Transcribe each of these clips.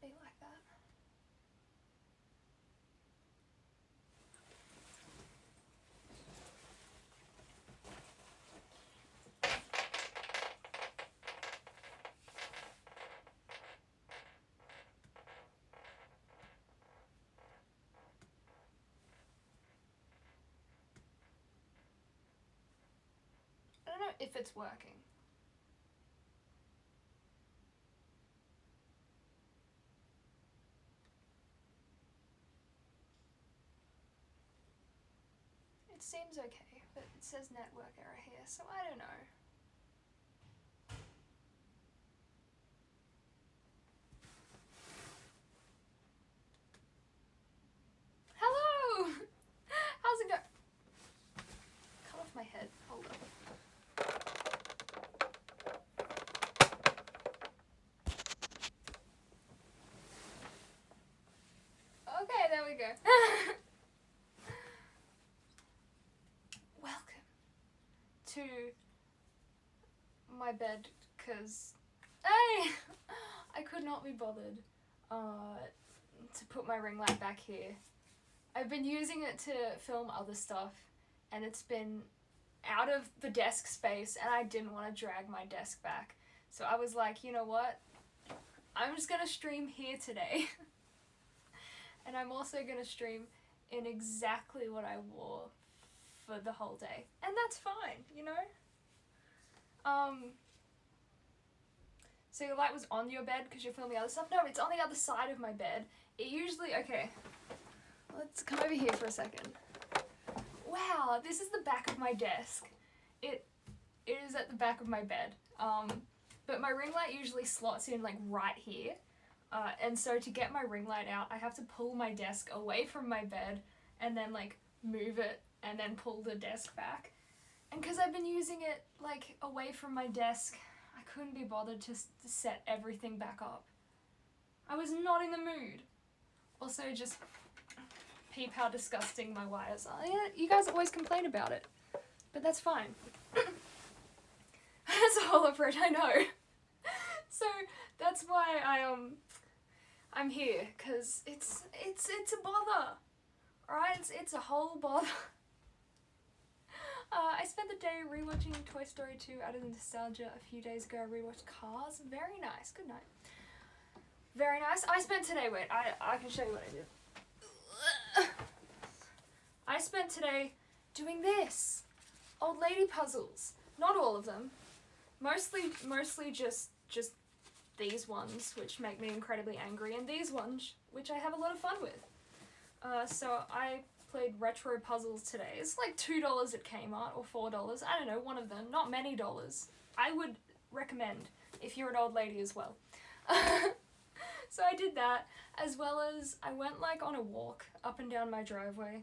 be like that. I don't know if it's working. It seems okay, but it says network error here, so I don't know. Hello! How's it go? Cut off my head. Hold on. Okay, there we go. Welcome to my bed, cause hey, I could not be bothered to put my ring light back here. I've been using it to film other stuff, and it's been out of the desk space, and I didn't want to drag my desk back. So I was like, you know what? I'm just gonna stream here today. And I'm also gonna stream in exactly what I wore for the whole day. And that's fine, you know? So your light was on your bed because you're filming other stuff? No, it's on the other side of my bed. It usually, okay. Let's come over here for a second. Wow, this is the back of my desk. It is at the back of my bed. But my ring light usually slots in like right here. And so to get my ring light out, I have to pull my desk away from my bed and then like move it and then pull the desk back. And because I've been using it like away from my desk, I couldn't be bothered to set everything back up. I was not in the mood. Also, just peep how disgusting my wires are. Yeah, you guys always complain about it, but that's fine. That's a whole approach, I know. So that's why I'm here, cause it's a bother. Alright, it's a whole bother. I spent the day rewatching Toy Story 2 out of nostalgia a few days ago. I rewatched Cars. Very nice. Good night. Very nice. I spent today, wait, I can show you what I did. I spent today doing this. Old lady puzzles. Not all of them. Mostly just these ones, which make me incredibly angry, and these ones, which I have a lot of fun with. So I played retro puzzles today. It's like $2 at Kmart, or $4. I don't know, one of them. Not many dollars. I would recommend if you're an old lady as well. So I did that, as well as I went like on a walk up and down my driveway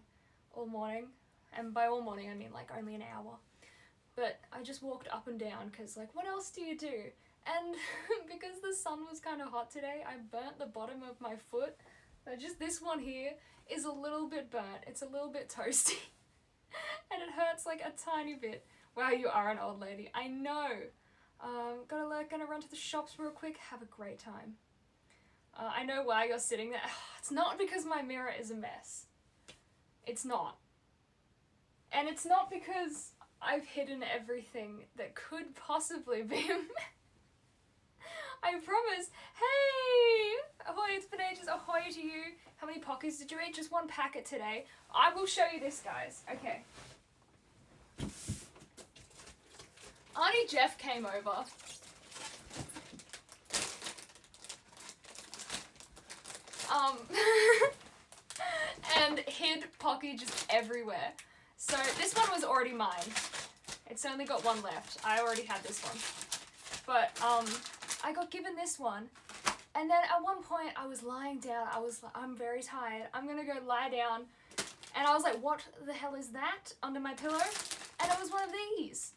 all morning. And by all morning, I mean like only an hour. But I just walked up and down because like, what else do you do? And because the sun was kind of hot today, I burnt the bottom of my foot. Just this one here is a little bit burnt. It's a little bit toasty. And it hurts like a tiny bit. Wow, you are an old lady. I know. Gonna run to the shops real quick. Have a great time. I know why you're sitting there. It's not because my mirror is a mess. It's not. And it's not because I've hidden everything that could possibly be a mess. I promise. Hey! Ahoy, it's been ages. Ahoy to you. How many pockets did you eat? Just one packet today. I will show you this, guys. Okay. Auntie Jeff came over. And hid Pocky just everywhere. So this one was already mine. It's only got one left. I already had this one. But I got given this one. And then at one point I was lying down. I'm very tired. I'm gonna go lie down. And I was like, what the hell is that under my pillow? And it was one of these.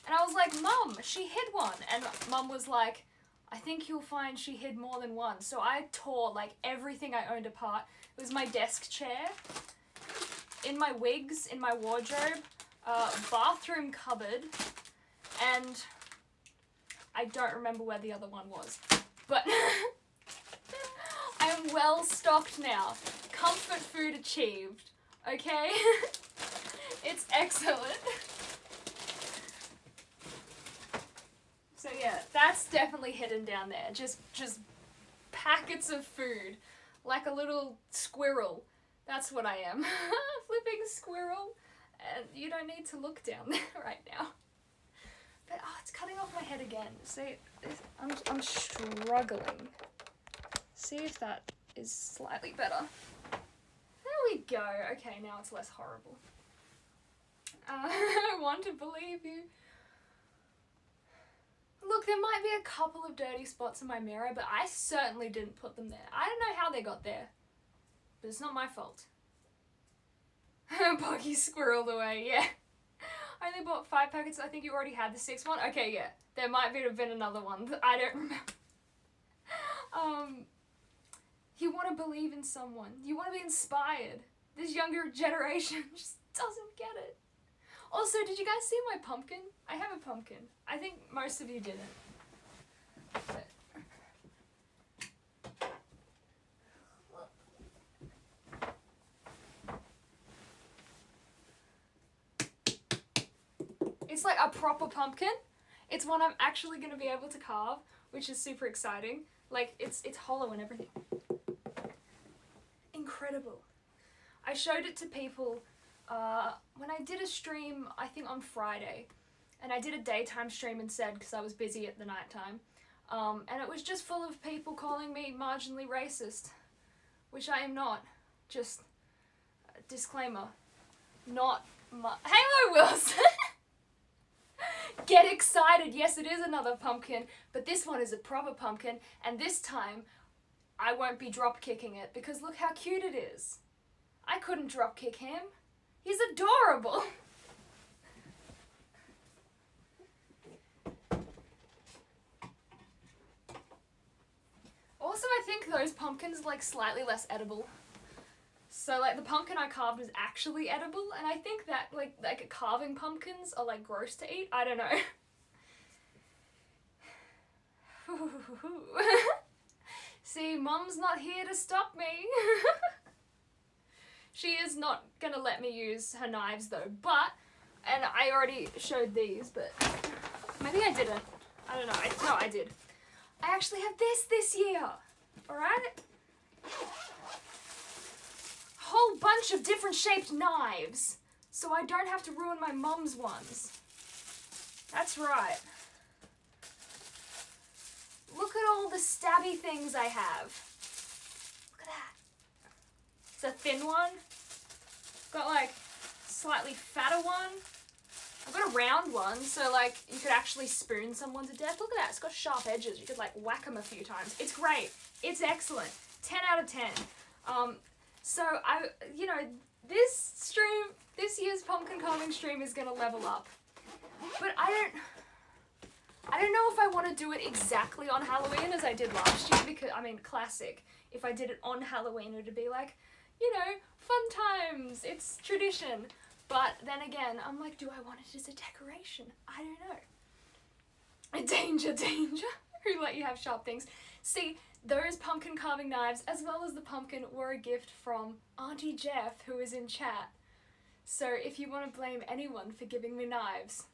And I was like, Mum, she hid one. And Mum was like, I think you'll find she hid more than one. So I tore like everything I owned apart. It was my desk chair, in my wigs, in my wardrobe, bathroom cupboard, and I don't remember where the other one was. But am well stocked now. Comfort food achieved. Okay? It's excellent. So yeah, that's definitely hidden down there. Just packets of food. Like a little squirrel. That's what I am. Flipping squirrel. And you don't need to look down there right now. But it's cutting off my head again. See, I'm struggling. See if that is slightly better. There we go. Okay, now it's less horrible. I want to believe you. Look, there might be a couple of dirty spots in my mirror, but I certainly didn't put them there. I don't know how they got there, but it's not my fault. Buggy squirreled away, yeah. I only bought 5 packets. I think you already had the 6th one. Okay, yeah. There might have been another one. I don't remember. You want to believe in someone. You want to be inspired. This younger generation just doesn't get it. Also, did you guys see my pumpkin? I have a pumpkin. I think most of you didn't. But it's like a proper pumpkin. It's one I'm actually going to be able to carve, which is super exciting. Like, it's hollow and everything. Incredible. I showed it to people when I did a stream, I think on Friday. And I did a daytime stream instead because I was busy at the nighttime. And it was just full of people calling me marginally racist. Which I am not. Just a disclaimer. Not Halo Wilson! Get excited! Yes, it is another pumpkin, but this one is a proper pumpkin, and this time I won't be drop kicking it because look how cute it is. I couldn't drop kick him. He's adorable. Also, I think those pumpkins are like slightly less edible. So like the pumpkin I carved is actually edible, and I think that like carving pumpkins are like gross to eat. I don't know. See, Mum's not here to stop me. She is not gonna let me use her knives though, but, and I already showed these, but maybe I didn't. I don't know. No, I did. I actually have this year. Alright? Whole bunch of different shaped knives, so I don't have to ruin my mum's ones. That's right. Look at all the stabby things I have. Look at that. It's a thin one. Got like slightly fatter one. I've got a round one, so like you could actually spoon someone to death. Look at that, it's got sharp edges. You could like whack them a few times. It's great. It's excellent. 10 out of 10. So this year's pumpkin carving stream is gonna level up. But I don't know if I want to do it exactly on Halloween as I did last year, because, I mean, classic. If I did it on Halloween, it would be like, you know, fun times, it's tradition. But then again, I'm like, do I want it as a decoration? I don't know. Danger, danger. Who let you have sharp things? See, those pumpkin carving knives, as well as the pumpkin, were a gift from Auntie Jeff, who is in chat. So if you want to blame anyone for giving me knives,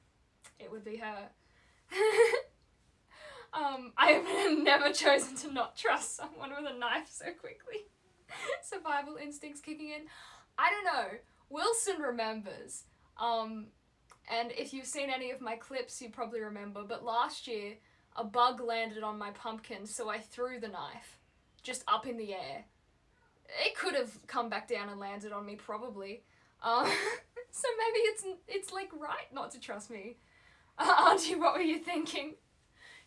it would be her. I have never chosen to not trust someone with a knife so quickly. Survival instincts kicking in. I don't know. Wilson remembers. And if you've seen any of my clips, you probably remember. But last year, a bug landed on my pumpkin, so I threw the knife. Just up in the air. It could have come back down and landed on me, probably. So maybe it's like right not to trust me. Auntie, what were you thinking?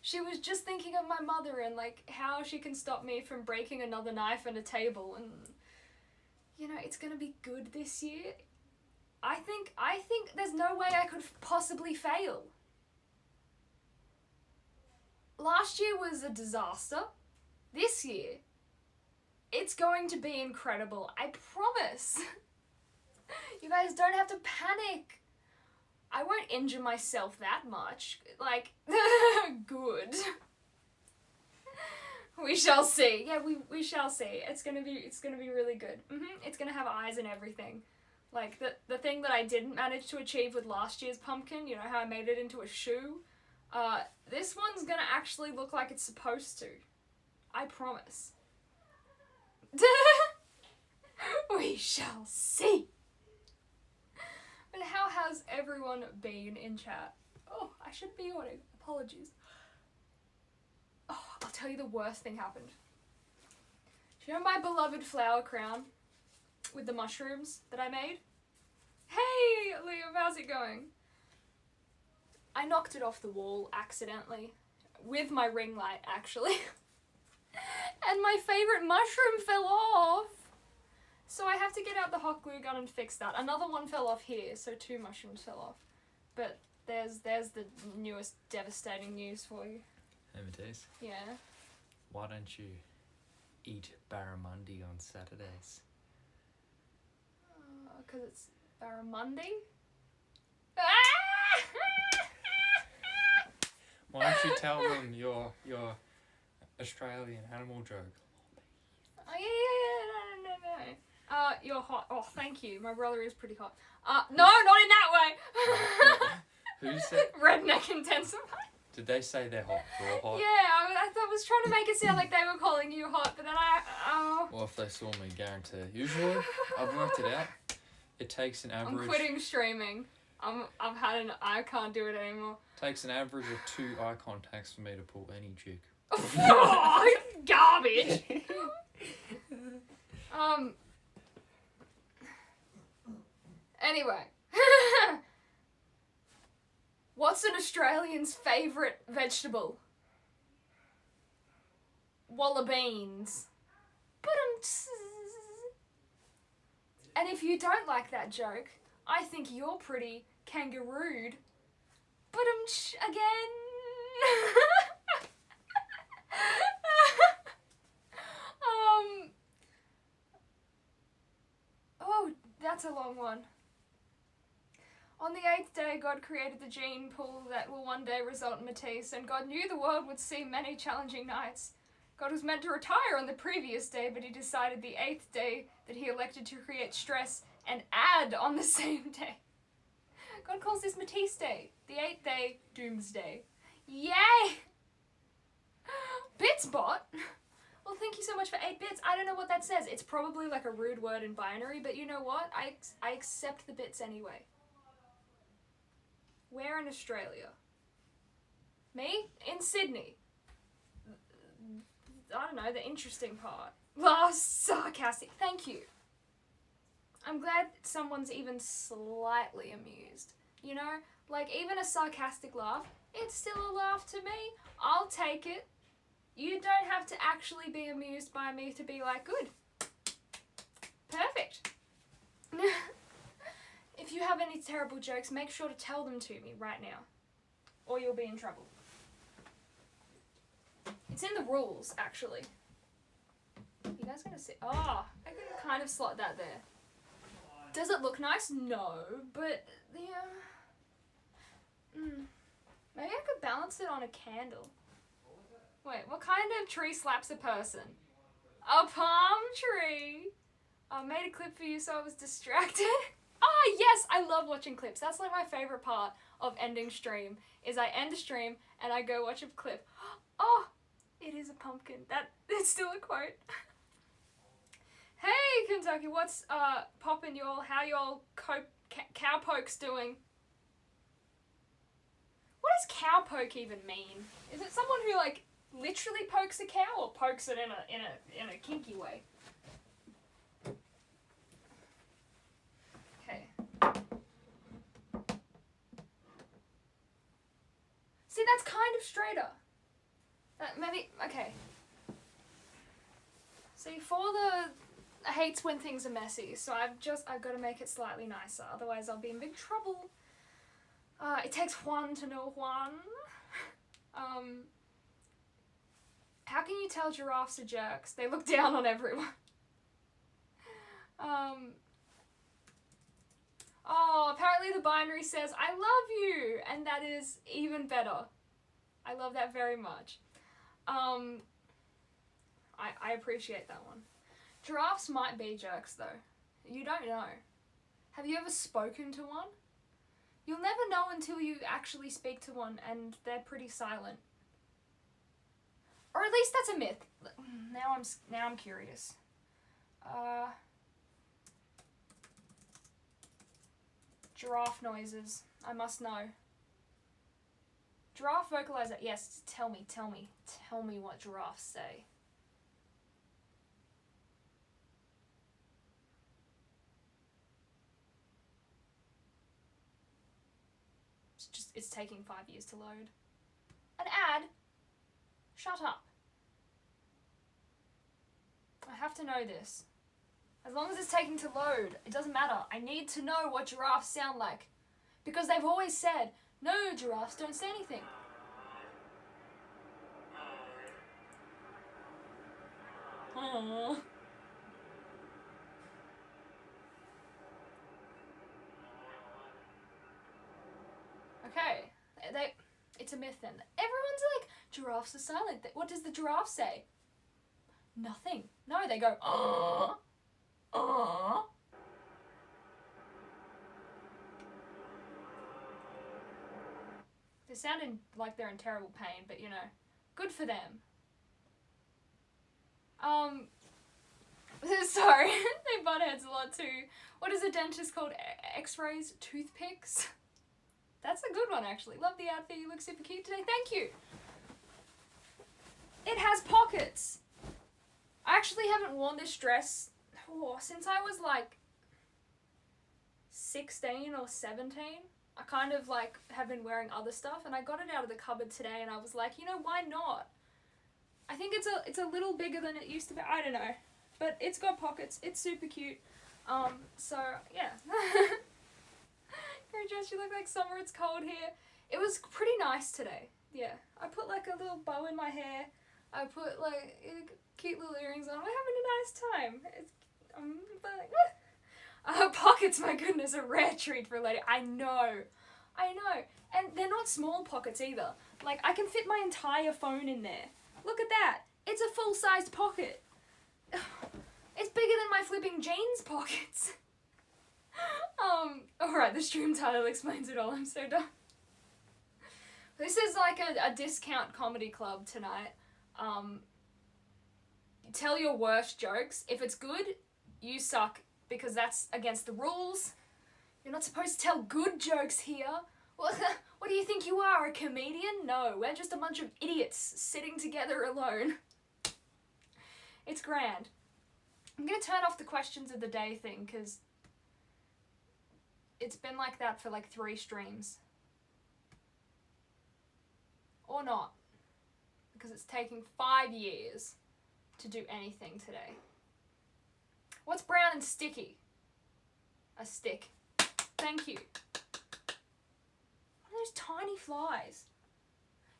She was just thinking of my mother and like how she can stop me from breaking another knife and a table, and you know, it's gonna be good this year. I think there's no way I could possibly fail. Last year was a disaster. This year, it's going to be incredible. I promise. You guys don't have to panic. I won't injure myself that much. Like, good. We shall see. Yeah, we shall see. It's gonna be really good. It's gonna have eyes and everything. Like, the thing that I didn't manage to achieve with last year's pumpkin, you know how I made it into a shoe? This one's gonna actually look like it's supposed to. I promise. We shall see. But how has everyone been in chat? Oh, I should be yawning. Apologies. Oh, I'll tell you the worst thing happened. Do you know my beloved flower crown with the mushrooms that I made? Hey, Liam, how's it going? I knocked it off the wall accidentally. With my ring light, actually. And my favourite mushroom fell off. So I have to get out the hot glue gun and fix that. Another one fell off here, so 2 mushrooms fell off. But there's the newest devastating news for you. Hey, Matisse. Yeah? Why don't you eat barramundi on Saturdays? Because it's barramundi? Why don't you tell them your Australian animal joke? Oh, yeah, no. You're hot. Oh, thank you. My brother is pretty hot. No, not in that way. Who said? Redneck intensified. Did they say they're hot? You're hot? Yeah, I was trying to make it sound like they were calling you hot, but then Well, if they saw me, guarantee. Usually, I've worked it out. It takes an average. I'm quitting streaming. I can't do it anymore. Takes an average of 2 eye contacts for me to pull any chick. Oh, garbage. Anyway. What's an Australian's favourite vegetable? Wallabeans. And if you don't like that joke, I think you're pretty kangarooed. Again. Oh, that's a long one. On the 8th day, God created the gene pool that will one day result in Matisse, and God knew the world would see many challenging nights. God was meant to retire on the previous day, but he decided the 8th day that he elected to create stress and add on the same day. God calls this Matisse Day, the 8th day, Doomsday. Yay! Bitsbot? Well, thank you so much for 8 bits. I don't know what that says. It's probably like a rude word in binary, but you know what? I accept the bits anyway. Where in Australia? Me? In Sydney. I don't know, the interesting part. Oh, sarcastic. Thank you. I'm glad someone's even slightly amused. You know? Like, even a sarcastic laugh, it's still a laugh to me. I'll take it. You don't have to actually be amused by me to be like, good. Perfect. If you have any terrible jokes, make sure to tell them to me right now. Or you'll be in trouble. It's in the rules, actually. You guys gonna see? Oh, I can kind of slot that there. Does it look nice? No, but yeah. Maybe I could balance it on a candle. Wait, what kind of tree slaps a person? A palm tree. I made a clip for you, so I was distracted. Oh, yes, I love watching clips. That's like my favorite part of ending stream, is I end a stream and I go watch a clip. Oh, it is a pumpkin. It's still a quote. Hey, Kentucky, what's poppin' y'all? How y'all cowpokes doing? What does cowpoke even mean? Is it someone who like literally pokes a cow or pokes it in a kinky way? Okay. See, that's kind of straighter. Maybe, okay. See, for the hates when things are messy, so I've got to make it slightly nicer, otherwise I'll be in big trouble. It takes one to know one. How can you tell giraffes are jerks? They look down on everyone. Oh, apparently the binary says, I love you, and that is even better. I love that very much. I appreciate that one. Giraffes might be jerks though. You don't know. Have you ever spoken to one? You'll never know until you actually speak to one and they're pretty silent. Or at least that's a myth. Now I'm curious. Giraffe noises. I must know. Giraffe vocalizer. Yes, tell me what giraffes say. It's taking 5 years to load. An ad? Shut up. I have to know this. As long as it's taking to load, it doesn't matter. I need to know what giraffes sound like. Because they've always said, no, giraffes don't say anything. Aww. Okay, it's a myth then. Everyone's like, giraffes are silent. What does the giraffe say? Nothing. No, they go, aww. Aww. They're sounding like they're in terrible pain, but you know, good for them. Sorry, they butt heads a lot too. What is a dentist called? X-rays? Toothpicks? That's a good one actually. Love the outfit, you look super cute today. Thank you. It has pockets. I actually haven't worn this dress since I was like 16 or 17. I kind of like have been wearing other stuff and I got it out of the cupboard today and I was like, you know, why not? I think it's a little bigger than it used to be. I don't know. But it's got pockets. It's super cute. So yeah. Great dress, you look like summer, it's cold here. It was pretty nice today. Yeah. I put like a little bow in my hair. I put like cute little earrings on. We're having a nice time. It's pockets, my goodness, a rare treat for a lady. I know. And they're not small pockets either. Like, I can fit my entire phone in there. Look at that. It's a full-sized pocket. It's bigger than my flipping jeans pockets. Alright, the stream title explains it all. I'm so done. This is like a discount comedy club tonight. Tell your worst jokes. If it's good, you suck, because that's against the rules. You're not supposed to tell good jokes here. What do you think you are, a comedian? No, we're just a bunch of idiots sitting together alone. It's grand. I'm gonna turn off the questions of the day thing, because it's been like that for like 3 streams. Or not. Because it's taking 5 years to do anything today. What's brown and sticky? A stick. Thank you. What are those tiny flies?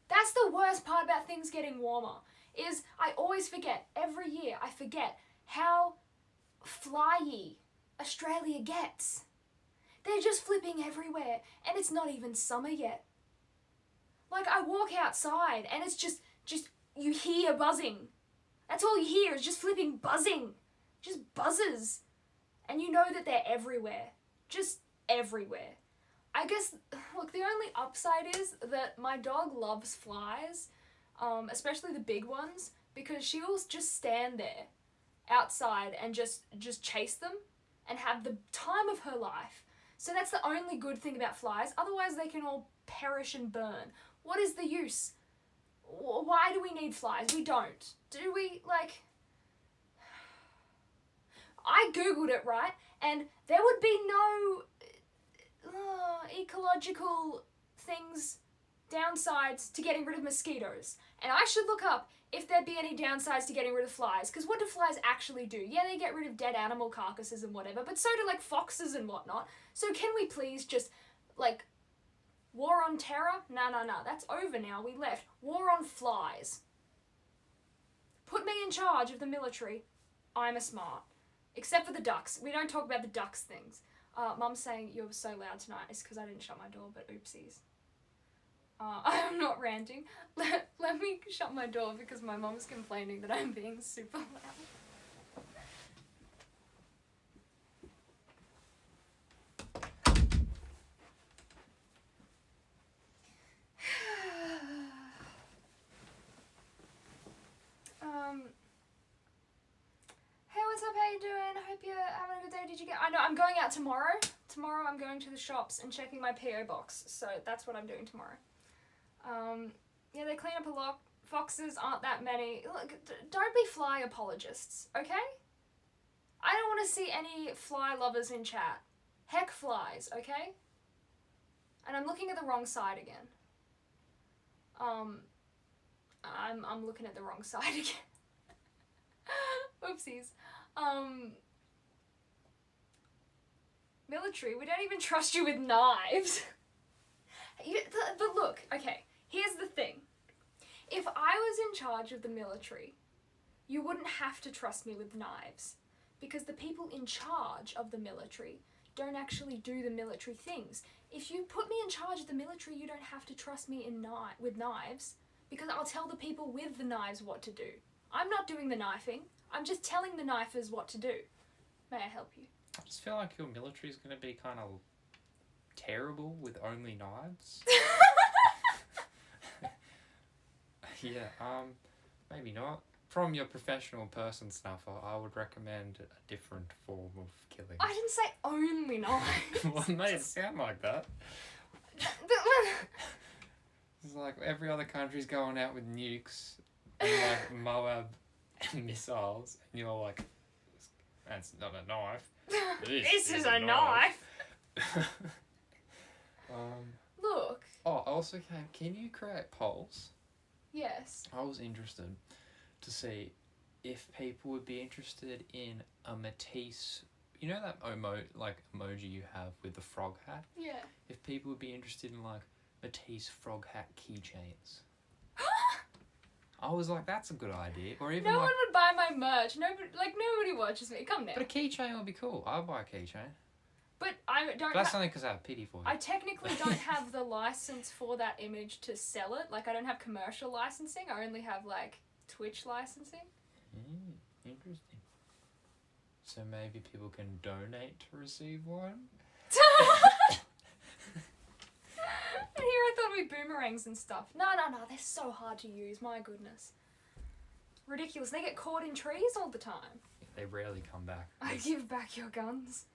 That's the worst part about things getting warmer, is I always forget, every year I forget how flyy Australia gets. They're just flipping everywhere and it's not even summer yet. Like, I walk outside and it's just you hear buzzing. That's all you hear, is just flipping buzzing. Just buzzes. And you know that they're everywhere. Just everywhere. I guess, look, the only upside is that my dog loves flies, especially the big ones, because she will just stand there outside and just chase them and have the time of her life. So that's the only good thing about flies. Otherwise they can all perish and burn. What is the use? Why do we need flies? We don't. Do we? Like, I googled it, right? And there would be no ecological things, downsides to getting rid of mosquitoes. And I should look up if there'd be any downsides to getting rid of flies. Because what do flies actually do? Yeah, they get rid of dead animal carcasses and whatever, but so do like foxes and whatnot. So can we please just, like, war on terror? Nah, that's over now, we left. War on flies. Put me in charge of the military. I'm a smart. Except for the ducks. We don't talk about the ducks things. Mum's saying you're so loud tonight. It's because I didn't shut my door, but oopsies. I'm not ranting. Let me shut my door because my mom's complaining that I'm being super loud. Hey, what's up? How you doing? I hope you're having a good day. Did you get... I know, I'm going out tomorrow. Tomorrow I'm going to the shops and checking my PO box. So that's what I'm doing tomorrow. Yeah, they clean up a lot. Foxes aren't that many. Look, don't be fly apologists, okay? I don't want to see any fly lovers in chat. Heck flies, okay? And I'm looking at the wrong side again. I'm looking at the wrong side again. Oopsies. Military, we don't even trust you with knives. But look, okay, here's the thing. If I was in charge of the military, you wouldn't have to trust me with knives. Because the people in charge of the military don't actually do the military things. If you put me in charge of the military, you don't have to trust me with knives. Because I'll tell the people with the knives what to do. I'm not doing the knifing. I'm just telling the knifers what to do. May I help you? I just feel like your military is going to be kind of terrible with only knives. Yeah, maybe not. From your professional person snuffer, I would recommend a different form of killing. I didn't say only knives. Well, it made it sound like that. It's like every other country's going out with nukes and like Moab missiles, and you're like, that's not a knife. This is a knife. Look. Oh, also, can you create polls? Yes. I was interested to see if people would be interested in a Matisse. You know that emoji you have with the frog hat? Yeah. If people would be interested in like Matisse frog hat keychains. I was like, that's a good idea. Or even no one would buy my merch. Nobody watches me. Come now. But a keychain would be cool. I'll buy a keychain. But I don't. But that's only because I have pity for you. I technically don't have the license for that image to sell it. Like, I don't have commercial licensing. I only have like Twitch licensing. Interesting. So maybe people can donate to receive one. And here I thought it'd be boomerangs and stuff. No, they're so hard to use, my goodness. Ridiculous. They get caught in trees all the time. They rarely come back. I give back your guns.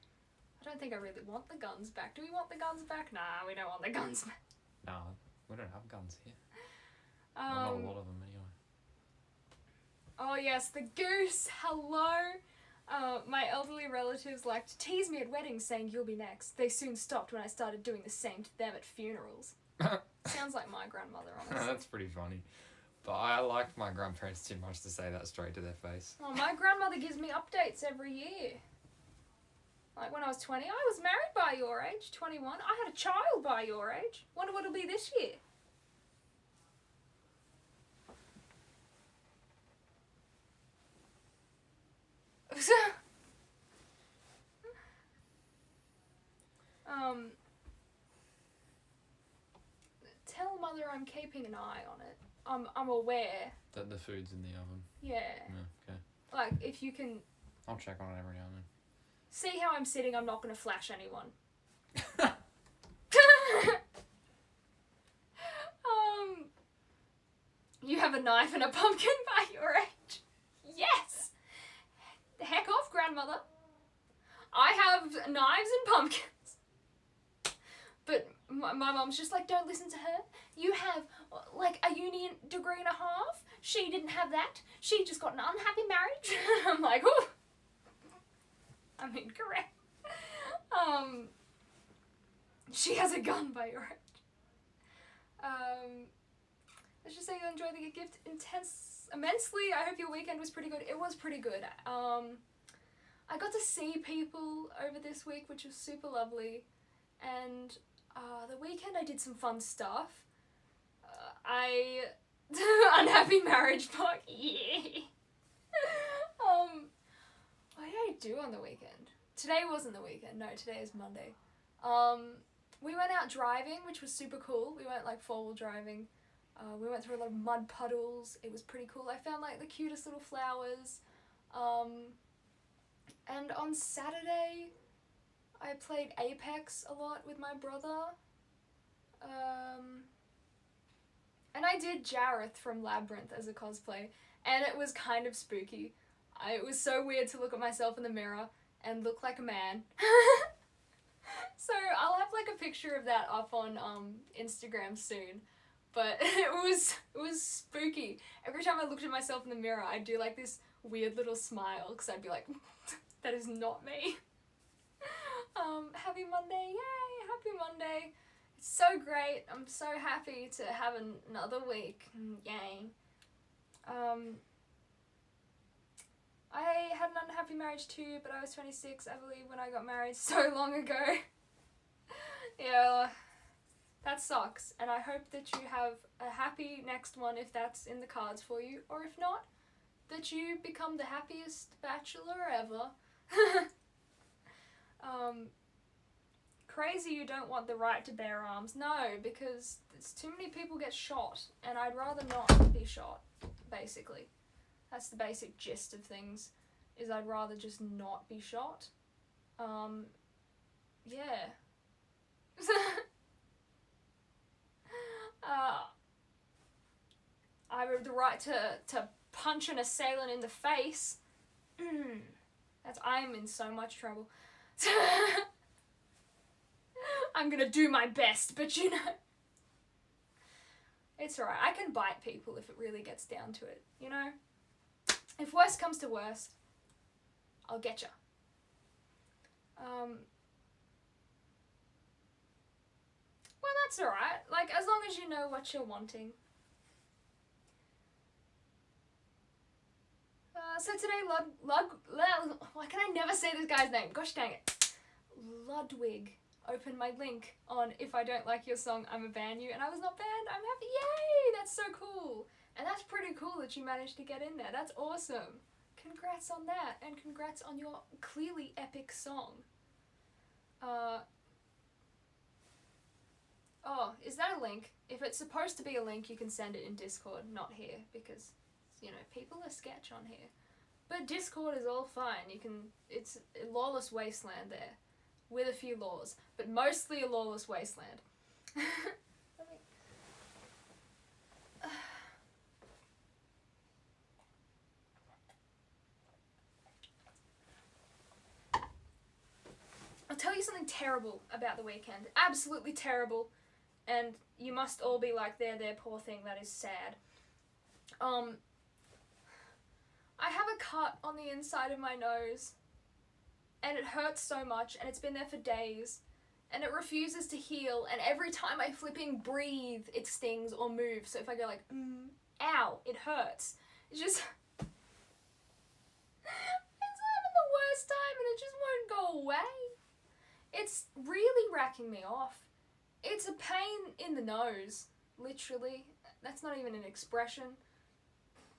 I don't think I really want the guns back. Do we want the guns back? Nah, we don't want the guns back. No, we don't have guns here. Well, not a lot of them anyway. Oh yes, the goose. Hello. My elderly relatives like to tease me at weddings saying you'll be next. They soon stopped when I started doing the same to them at funerals. Sounds like my grandmother, honestly. That's pretty funny. But I liked my grandparents too much to say that straight to their face. Oh, my grandmother gives me updates every year. Like when I was 20, I was married by your age. 21, I had a child by your age. Wonder what it'll be this year. Tell mother I'm keeping an eye on it. I'm aware. That the food's in the oven. Yeah. Okay. Like, if you can... I'll check on it every now and then. See how I'm sitting, I'm not going to flash anyone. You have a knife and a pumpkin by your age? Yes! Heck off, grandmother. I have knives and pumpkins. But my mom's just like, don't listen to her. You have, like, a uni degree and a half. She didn't have that. She just got an unhappy marriage. I'm like, oh. I'm incorrect. She has a gun by your age. Let's just say you enjoyed the gift immensely. I hope your weekend was pretty good. It was pretty good. I got to see people over this week, which was super lovely. And the weekend I did some fun stuff. Unhappy marriage park, yeah. What did I do on the weekend? Today wasn't the weekend. No, today is Monday. we went out driving, which was super cool. We went like 4-wheel driving. We went through a lot of mud puddles. It was pretty cool. I found like the cutest little flowers. And on Saturday, I played Apex a lot with my brother. And I did Jareth from Labyrinth as a cosplay, and it was kind of spooky. It was so weird to look at myself in the mirror and look like a man. So I'll have like a picture of that up on Instagram soon. But it was spooky. Every time I looked at myself in the mirror, I'd do like this weird little smile, because I'd be like, that is not me. Happy Monday, yay, happy Monday. It's so great. I'm so happy to have another week, yay. I had an unhappy marriage too, but I was 26, I believe, when I got married so long ago. Yeah, that sucks, and I hope that you have a happy next one if that's in the cards for you, or if not, that you become the happiest bachelor ever. Crazy you don't want the right to bear arms. No, because it's too many people get shot, and I'd rather not be shot, basically. That's the basic gist of things, is I'd rather just not be shot. Yeah. I have the right to punch an assailant in the face. I'm in so much trouble. I'm gonna do my best, but you know. It's alright, I can bite people if it really gets down to it, you know? If worst comes to worst, I'll get ya. Well, that's alright. Like, as long as you know what you're wanting. So today, why can I never say this guy's name? Gosh dang it. Ludwig opened my link on If I Don't Like Your Song, I'ma ban you, and I was not banned. I'm happy. Yay! That's so cool. And that's pretty cool that you managed to get in there. That's awesome. Congrats on that, and congrats on your clearly epic song. Oh, is that a link? If it's supposed to be a link, you can send it in Discord, not here, because, you know, people are sketch on here. But Discord is all fine. It's a lawless wasteland there, with a few laws, but mostly a lawless wasteland. I'll tell you something terrible about the weekend. Absolutely terrible. And you must all be like, there, poor thing, that is sad. I have a cut on the inside of my nose, and it hurts so much, and it's been there for days, and it refuses to heal, and every time I flipping breathe, it stings or moves. So if I go like, ow, it hurts. It's just, it's having the worst time, and it just won't go away. It's really racking me off. It's a pain in the nose, literally. That's not even an expression,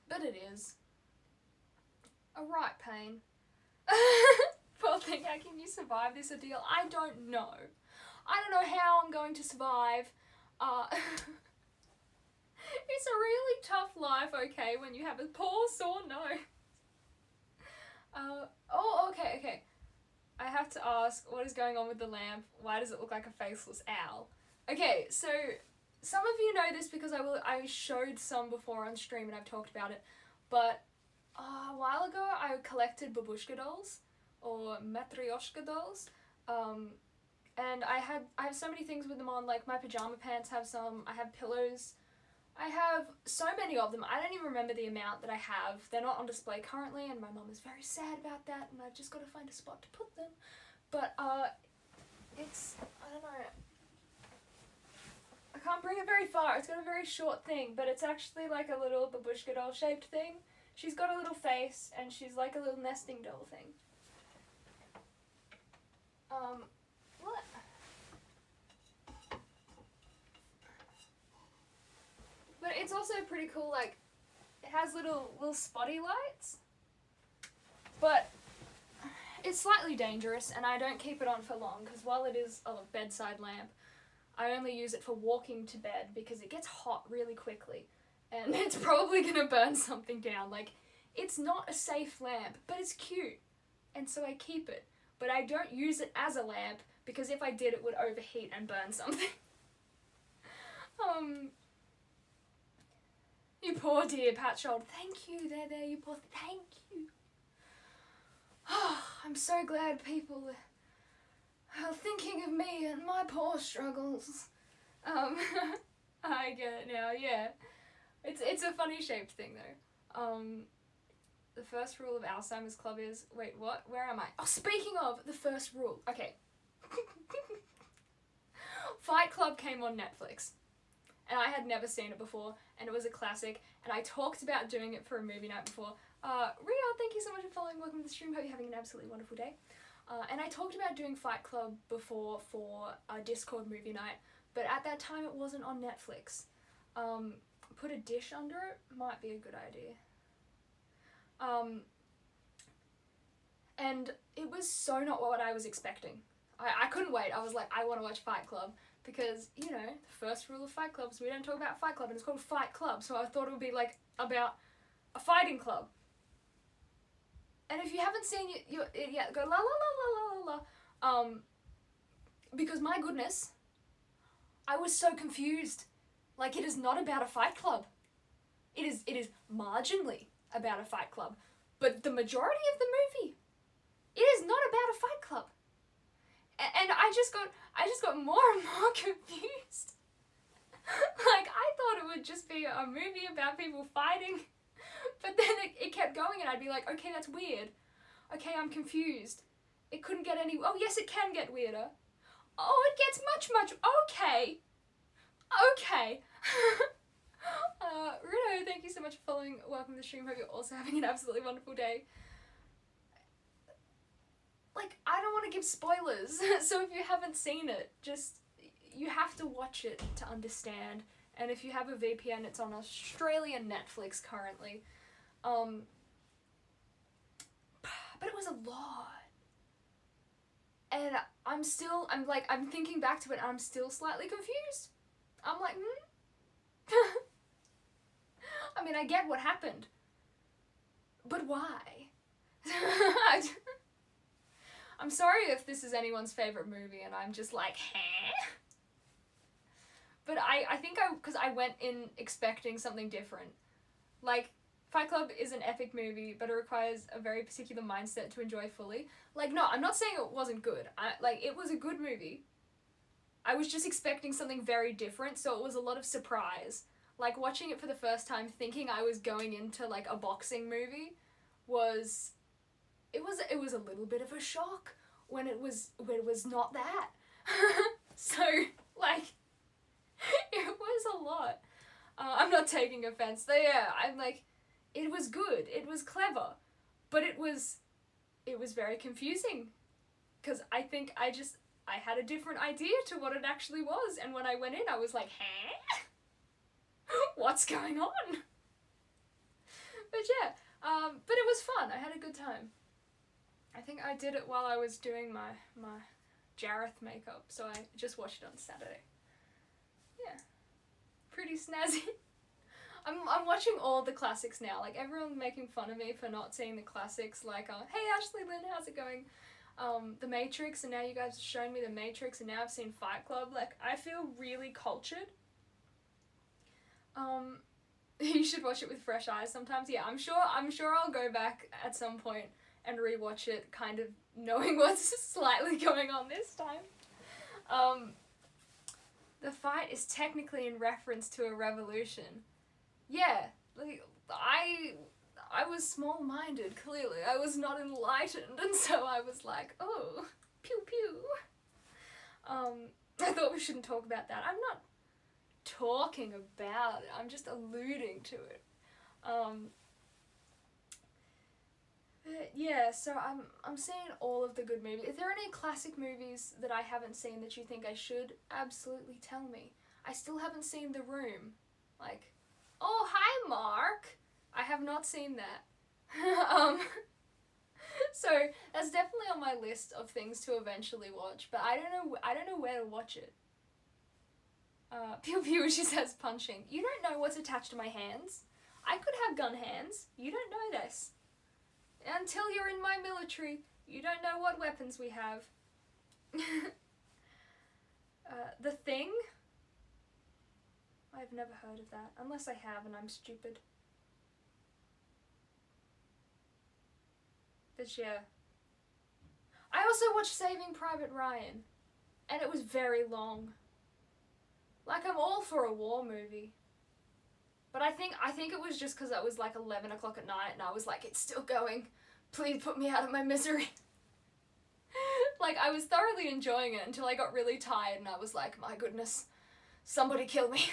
but it is. A right pain. Poor thing, how can you survive this ordeal? I don't know. I don't know how I'm going to survive. It's a really tough life, okay, when you have a poor sore nose. Okay. I have to ask, what is going on with the lamp? Why does it look like a faceless owl? Okay, so some of you know this because I showed some before on stream and I've talked about it, but a while ago I collected babushka dolls, or matryoshka dolls, and I have so many things with them on, like my pajama pants have some, I have pillows, I have so many of them, I don't even remember the amount that I have. They're not on display currently, and my mum is very sad about that, and I've just got to find a spot to put them, but it's, I don't know, I can't bring it very far. It's got a very short thing, but it's actually like a little babushka doll shaped thing. She's got a little face, and she's like a little nesting doll thing. What? But it's also pretty cool, like, it has little spotty lights, but it's slightly dangerous, and I don't keep it on for long, because while it is a bedside lamp, I only use it for walking to bed because it gets hot really quickly and it's probably gonna burn something down. Like, it's not a safe lamp, but it's cute, and so I keep it. But I don't use it as a lamp because if I did, it would overheat and burn something. You poor dear Patchold. Thank you, there, you poor, thank you. I'm so glad people are thinking of me and my poor struggles. I get it now, yeah. It's a funny shaped thing though. The first rule of Alzheimer's Club is, wait, what? Where am I? Oh, speaking of the first rule, okay. Fight Club came on Netflix, and I had never seen it before, and it was a classic, and I talked about doing it for a movie night before. Rio, thank you so much for following. Welcome to the stream. Hope you're having an absolutely wonderful day. And I talked about doing Fight Club before for a Discord movie night, but at that time it wasn't on Netflix. Put a dish under it might be a good idea. And it was so not what I was expecting. I couldn't wait. I was like, I want to watch Fight Club because, you know, the first rule of Fight Club is we don't talk about Fight Club, and it's called Fight Club, so I thought it would be like about a fighting club. And if you haven't seen it, yeah, go la la la la la la. Because my goodness, I was so confused. Like, it is not about a fight club. It is marginally about a fight club, but the majority of the movie, it is not about a fight club. And I just got more and more confused. Like, I thought it would just be a movie about people fighting, but then it kept going, and I'd be like, okay, that's weird. Okay, I'm confused. It couldn't get any, oh yes, it can get weirder. Oh, it gets much, okay. Okay. Runo, thank you so much for following. Welcome to the stream. Hope you're also having an absolutely wonderful day. Like, I don't want to give spoilers, so if you haven't seen it, just, you have to watch it to understand. And if you have a VPN, it's on Australian Netflix currently. But it was a lot. And I'm thinking back to it, and I'm still slightly confused. I'm like, I mean, I get what happened, but why? I'm sorry if this is anyone's favourite movie and I'm just like, huh? But I think because I went in expecting something different. Like, Fight Club is an epic movie, but it requires a very particular mindset to enjoy fully. Like, no, I'm not saying it wasn't good. It was a good movie. I was just expecting something very different, so it was a lot of surprise. Like, watching it for the first time, thinking I was going into, like, a boxing movie was a little bit of a shock when it was not that. So, like, it was a lot. I'm not taking offense. But yeah, I'm like, it was good. It was clever. But it was very confusing. Because I think I had a different idea to what it actually was. And when I went in, I was like, huh? What's going on? But yeah, but it was fun. I had a good time. I think I did it while I was doing my Jareth makeup, so I just watched it on Saturday. Yeah, pretty snazzy. I'm watching all the classics now. Like, everyone's making fun of me for not seeing the classics. Like, hey Ashley Lynn, how's it going? The Matrix, and now you guys have shown me The Matrix, and now I've seen Fight Club. Like, I feel really cultured. You should watch it with fresh eyes sometimes. Yeah, I'm sure I'll go back at some point and rewatch it, kind of knowing what's slightly going on this time. The fight is technically in reference to a revolution. Yeah, like, I was small-minded, clearly. I was not enlightened, and so I was like, oh, pew pew. I thought we shouldn't talk about that. I'm not talking about it, I'm just alluding to it. Yeah, so I'm seeing all of the good movies. If there are any classic movies that I haven't seen that you think I should, absolutely tell me. I still haven't seen The Room. Like, oh, hi Mark! I have not seen that. So that's definitely on my list of things to eventually watch, but I don't know where to watch it. Pew pew, she says, punching. You don't know what's attached to my hands. I could have gun hands. You don't know this. Until you're in my military, you don't know what weapons we have. The Thing? I've never heard of that. Unless I have and I'm stupid. But yeah. I also watched Saving Private Ryan. And it was very long. Like, I'm all for a war movie. But I think it was just because it was like 11 o'clock at night and I was like, it's still going. Please put me out of my misery. Like, I was thoroughly enjoying it until I got really tired and I was like, my goodness, somebody kill me.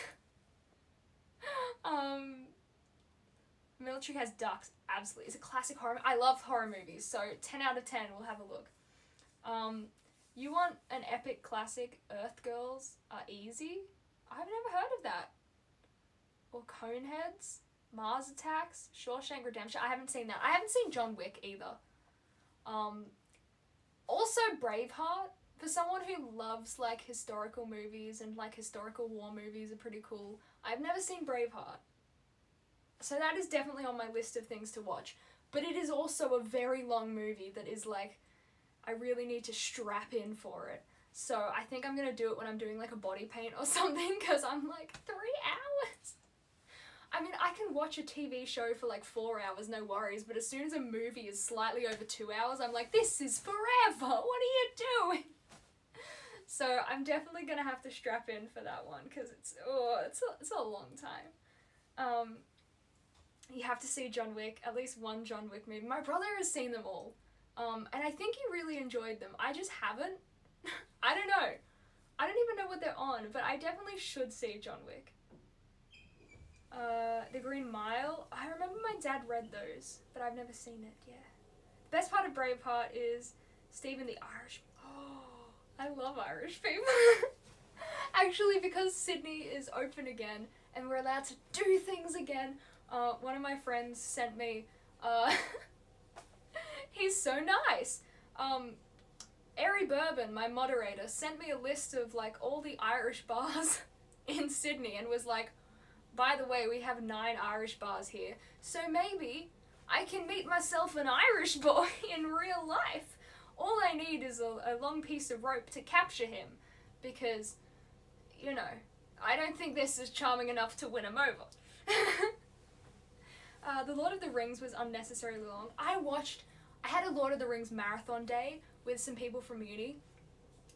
Military Has Ducks, absolutely. It's a classic horror. I love horror movies, so 10 out of 10, we'll have a look. You want an epic classic? Earth Girls Are Easy? I've never heard of that. Or Coneheads? Mars Attacks? Shawshank Redemption? I haven't seen that. I haven't seen John Wick either. Also Braveheart. For someone who loves, like, historical movies and, like, historical war movies are pretty cool. I've never seen Braveheart. So that is definitely on my list of things to watch. But it is also a very long movie that is, like, I really need to strap in for it. So I think I'm going to do it when I'm doing, like, a body paint or something, because I'm, like, 3 hours. I mean, I can watch a TV show for, like, 4 hours, no worries, but as soon as a movie is slightly over 2 hours, I'm like, this is forever! What are you doing? So I'm definitely going to have to strap in for that one, because it's a long time. You have to see John Wick, at least one John Wick movie. My brother has seen them all, and I think he really enjoyed them. I just haven't. I don't know. I don't even know what they're on, but I definitely should see John Wick. The Green Mile. I remember my dad read those, but I've never seen it, yeah. The best part of Braveheart is Stephen the Irish. Oh, I love Irish people. Actually, because Sydney is open again, and we're allowed to do things again, one of my friends sent me, he's so nice. Airy Bourbon, my moderator, sent me a list of, like, all the Irish bars in Sydney and was like, by the way, we have 9 Irish bars here, so maybe I can meet myself an Irish boy in real life. All I need is a long piece of rope to capture him, because, you know, I don't think this is charming enough to win him over. The Lord of the Rings was unnecessarily long. I had a Lord of the Rings marathon day with some people from uni,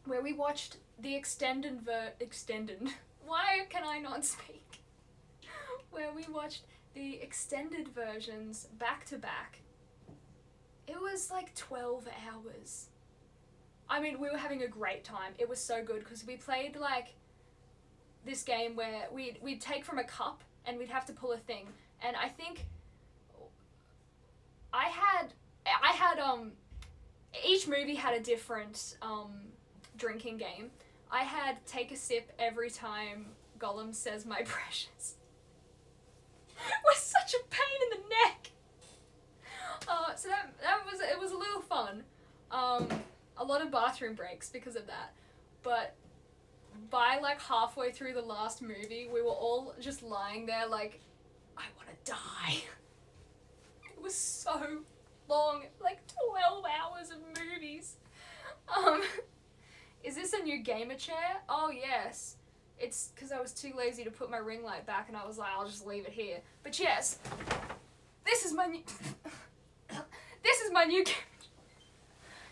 where we watched the extended, why can I not speak? Where we watched the extended versions back to back. It was like 12 hours. I mean, we were having a great time. It was so good because we played like this game where we'd take from a cup and we'd have to pull a thing. And I think I had each movie had a different drinking game. I had take a sip every time Gollum says my precious. It was such a pain in the neck. So it was a little fun. A lot of bathroom breaks because of that. But by like halfway through the last movie, we were all just lying there like, I want to die. It was so long, like 12 hours of movies. Is this a new gamer chair? Oh yes. It's because I was too lazy to put my ring light back and I was like, I'll just leave it here. But yes, this is my new game. I'm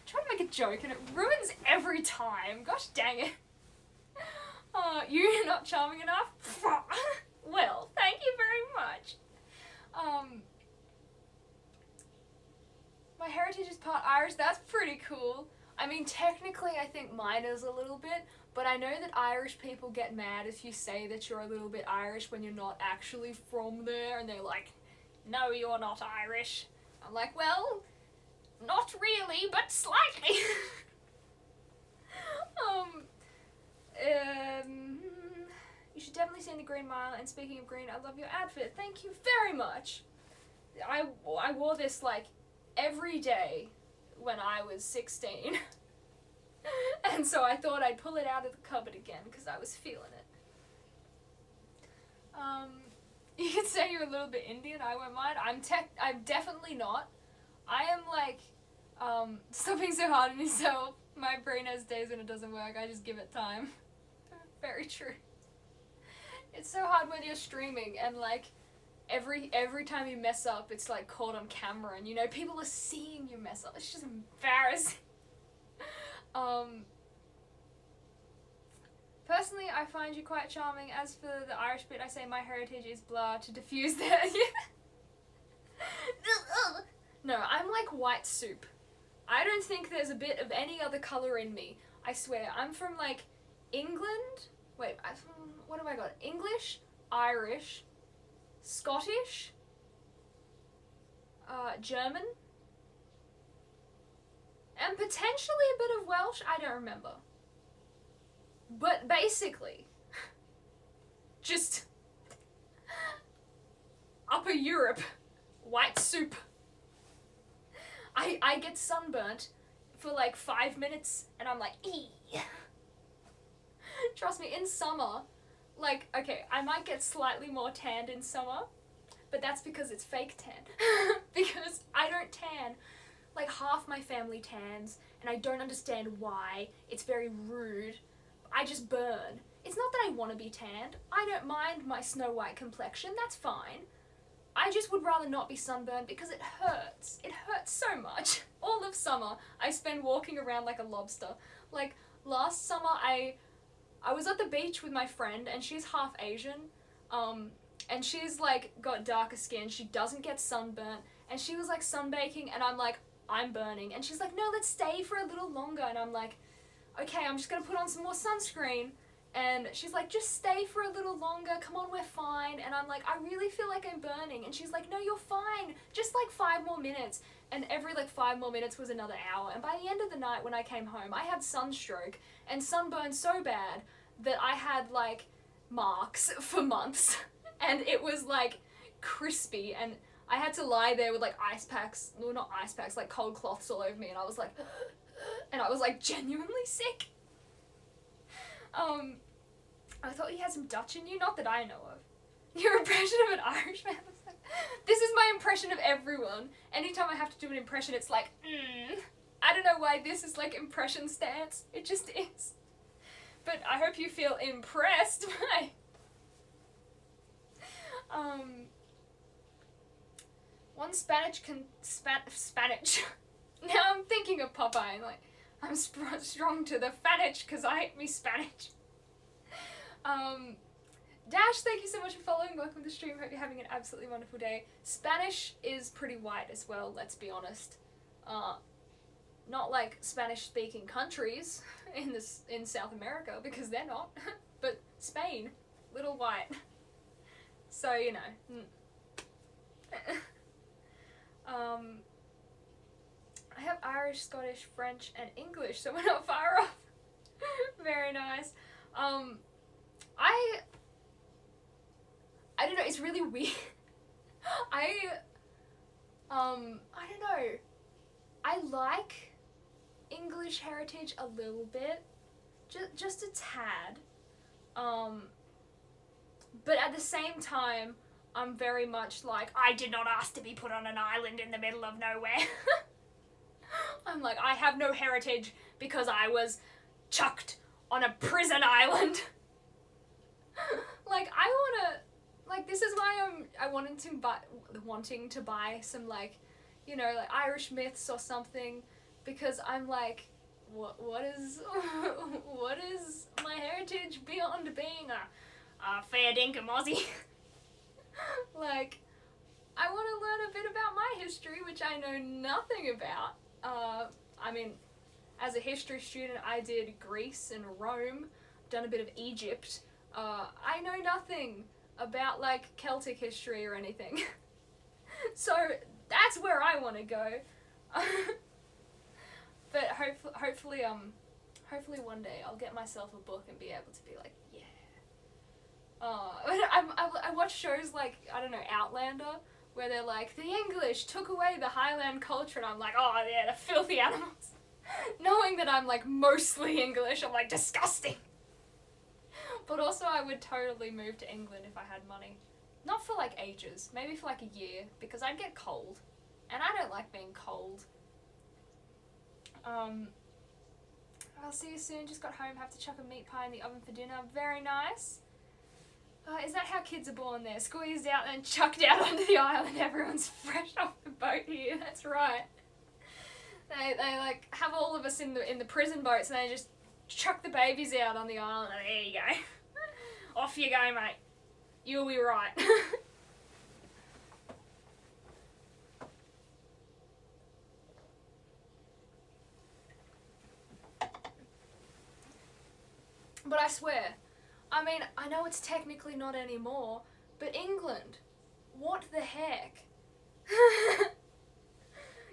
trying to make a joke and it ruins every time. Gosh dang it. You're not charming enough? Well, thank you very much. My heritage is part Irish. That's pretty cool. I mean, technically I think mine is a little bit, but I know that Irish people get mad if you say that you're a little bit Irish when you're not actually from there, and they're like, no, you're not Irish. I'm like, well, not really, but slightly. You should definitely see The Green Mile, and speaking of green, I love your outfit. Thank you very much. I wore this, like, every day when I was 16. And so I thought I'd pull it out of the cupboard again because I was feeling it. You could say you're a little bit Indian, I won't mind. I'm definitely not. I am like, stop being so hard on yourself. My brain has days when it doesn't work, I just give it time. Very true. It's so hard when you're streaming and like, every time you mess up, it's like caught on camera and you know, people are seeing you mess up. It's just embarrassing. Personally, I find you quite charming. As for the Irish bit, I say my heritage is blah to diffuse that. No, I'm like white soup. I don't think there's a bit of any other colour in me. I swear. I'm from like England. Wait, what have I got? English, Irish, Scottish, German, and potentially a bit of Welsh. I don't remember. But basically, just Upper Europe, white soup. I get sunburnt for like 5 minutes and I'm like, ee. Trust me, in summer, like, okay, I might get slightly more tanned in summer, but that's because it's fake tan. Because I don't tan. Like, half my family tans, and I don't understand why. It's very rude. I just burn. It's not that I want to be tanned. I don't mind my snow white complexion, that's fine. I just would rather not be sunburned because it hurts. It hurts so much. All of summer, I spend walking around like a lobster. Like, last summer, I was at the beach with my friend, and she's half Asian, and she's like got darker skin, she doesn't get sunburnt, and she was like sunbaking, and I'm like, I'm burning, and she's like, no, let's stay for a little longer, and I'm like, okay, I'm just gonna put on some more sunscreen, and she's like, just stay for a little longer, come on, we're fine, and I'm like, I really feel like I'm burning, and she's like, no, you're fine, just like 5 more minutes, and every like 5 more minutes was another hour, and by the end of the night when I came home, I had sunstroke, and sunburn so bad that I had like marks for months, and it was like crispy, and I had to lie there with like ice packs, well not ice packs, like cold cloths all over me, and I was like genuinely sick. I thought you had some Dutch in you, not that I know of. Your impression of an Irishman was like, this is my impression of everyone. Anytime I have to do an impression, it's like, I don't know why this is like impression stance, it just is. But I hope you feel impressed by... One Spanish Spanish. Now I'm thinking of Popeye, and like, I'm strong to the Spanish because I hate me Spanish. Dash, thank you so much for following. Welcome to the stream. Hope you're having an absolutely wonderful day. Spanish is pretty white as well, let's be honest. Not like Spanish-speaking countries in South America, because they're not. But Spain, little white. So, you know. I have Irish, Scottish, French, and English, so we're not far off. Very nice. I don't know, it's really weird. I don't know. I like English heritage a little bit. Just a tad. But at the same time, I'm very much like, I did not ask to be put on an island in the middle of nowhere. I'm like, I have no heritage because I was chucked on a prison island. Like, I wanna, like, this is why I wanting to buy some, like, you know, like Irish myths or something, because I'm like, what is my heritage beyond being a fair dinkum Aussie? Like, I want to learn a bit about my history, which I know nothing about. I mean, as a history student, I did Greece and Rome, done a bit of Egypt. I know nothing about, like, Celtic history or anything. So, that's where I want to go. But hopefully one day I'll get myself a book and be able to be like, yeah. I watch shows like, I don't know, Outlander, where they're like, the English took away the Highland culture, and I'm like, oh yeah, the filthy animals. Knowing that I'm like mostly English, I'm like, disgusting. But also I would totally move to England if I had money. Not for like ages, maybe for like a year, because I'd get cold. And I don't like being cold. I'll see you soon, just got home, have to chuck a meat pie in the oven for dinner. Very nice. Is that how kids are born there? Squeezed out and chucked out onto the island. Everyone's fresh off the boat here, that's right. They like have all of us in the prison boats and they just chuck the babies out on the island and there you go. Off you go, mate. You'll be right. But I swear, I mean, I know it's technically not anymore, but England, what the heck?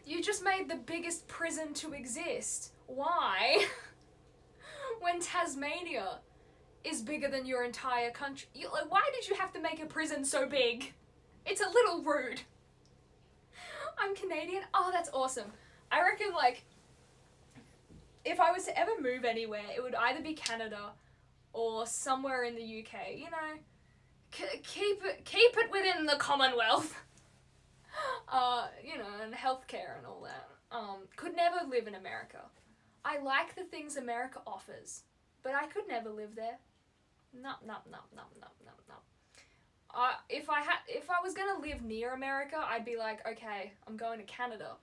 You just made the biggest prison to exist. Why? When Tasmania is bigger than your entire country. Why did you have to make a prison so big? It's a little rude. I'm Canadian. Oh, that's awesome. I reckon, like, if I was to ever move anywhere, it would either be Canada or somewhere in the UK, you know, keep it within the Commonwealth, you know, and healthcare and all that. Could never live in America. I like the things America offers, but I could never live there. No. If I was gonna live near America, I'd be like, okay, I'm going to Canada,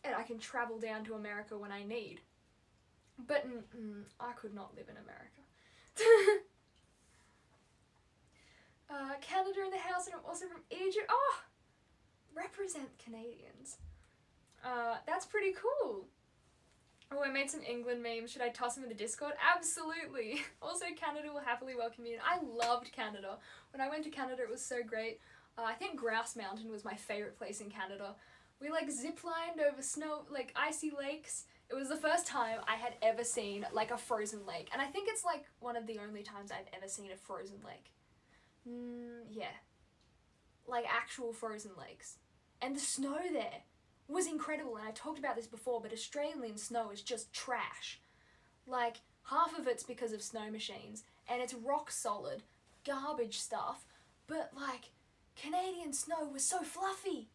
and I can travel down to America when I need. But I could not live in America. Canada in the house, and I'm also from Egypt. Oh, represent Canadians. That's pretty cool. Oh, I made some England memes. Should I toss them in the Discord? Absolutely. Also, Canada will happily welcome you. I loved Canada. When I went to Canada, it was so great. I think Grouse Mountain was my favourite place in Canada. We like zip-lined over snow, like icy lakes. It was the first time I had ever seen like a frozen lake. And I think it's like one of the only times I've ever seen a frozen lake. Yeah. Like actual frozen lakes. And the snow there was incredible. And I talked about this before, but Australian snow is just trash. Like half of it's because of snow machines. And it's rock solid, garbage stuff. But like Canadian snow was so fluffy.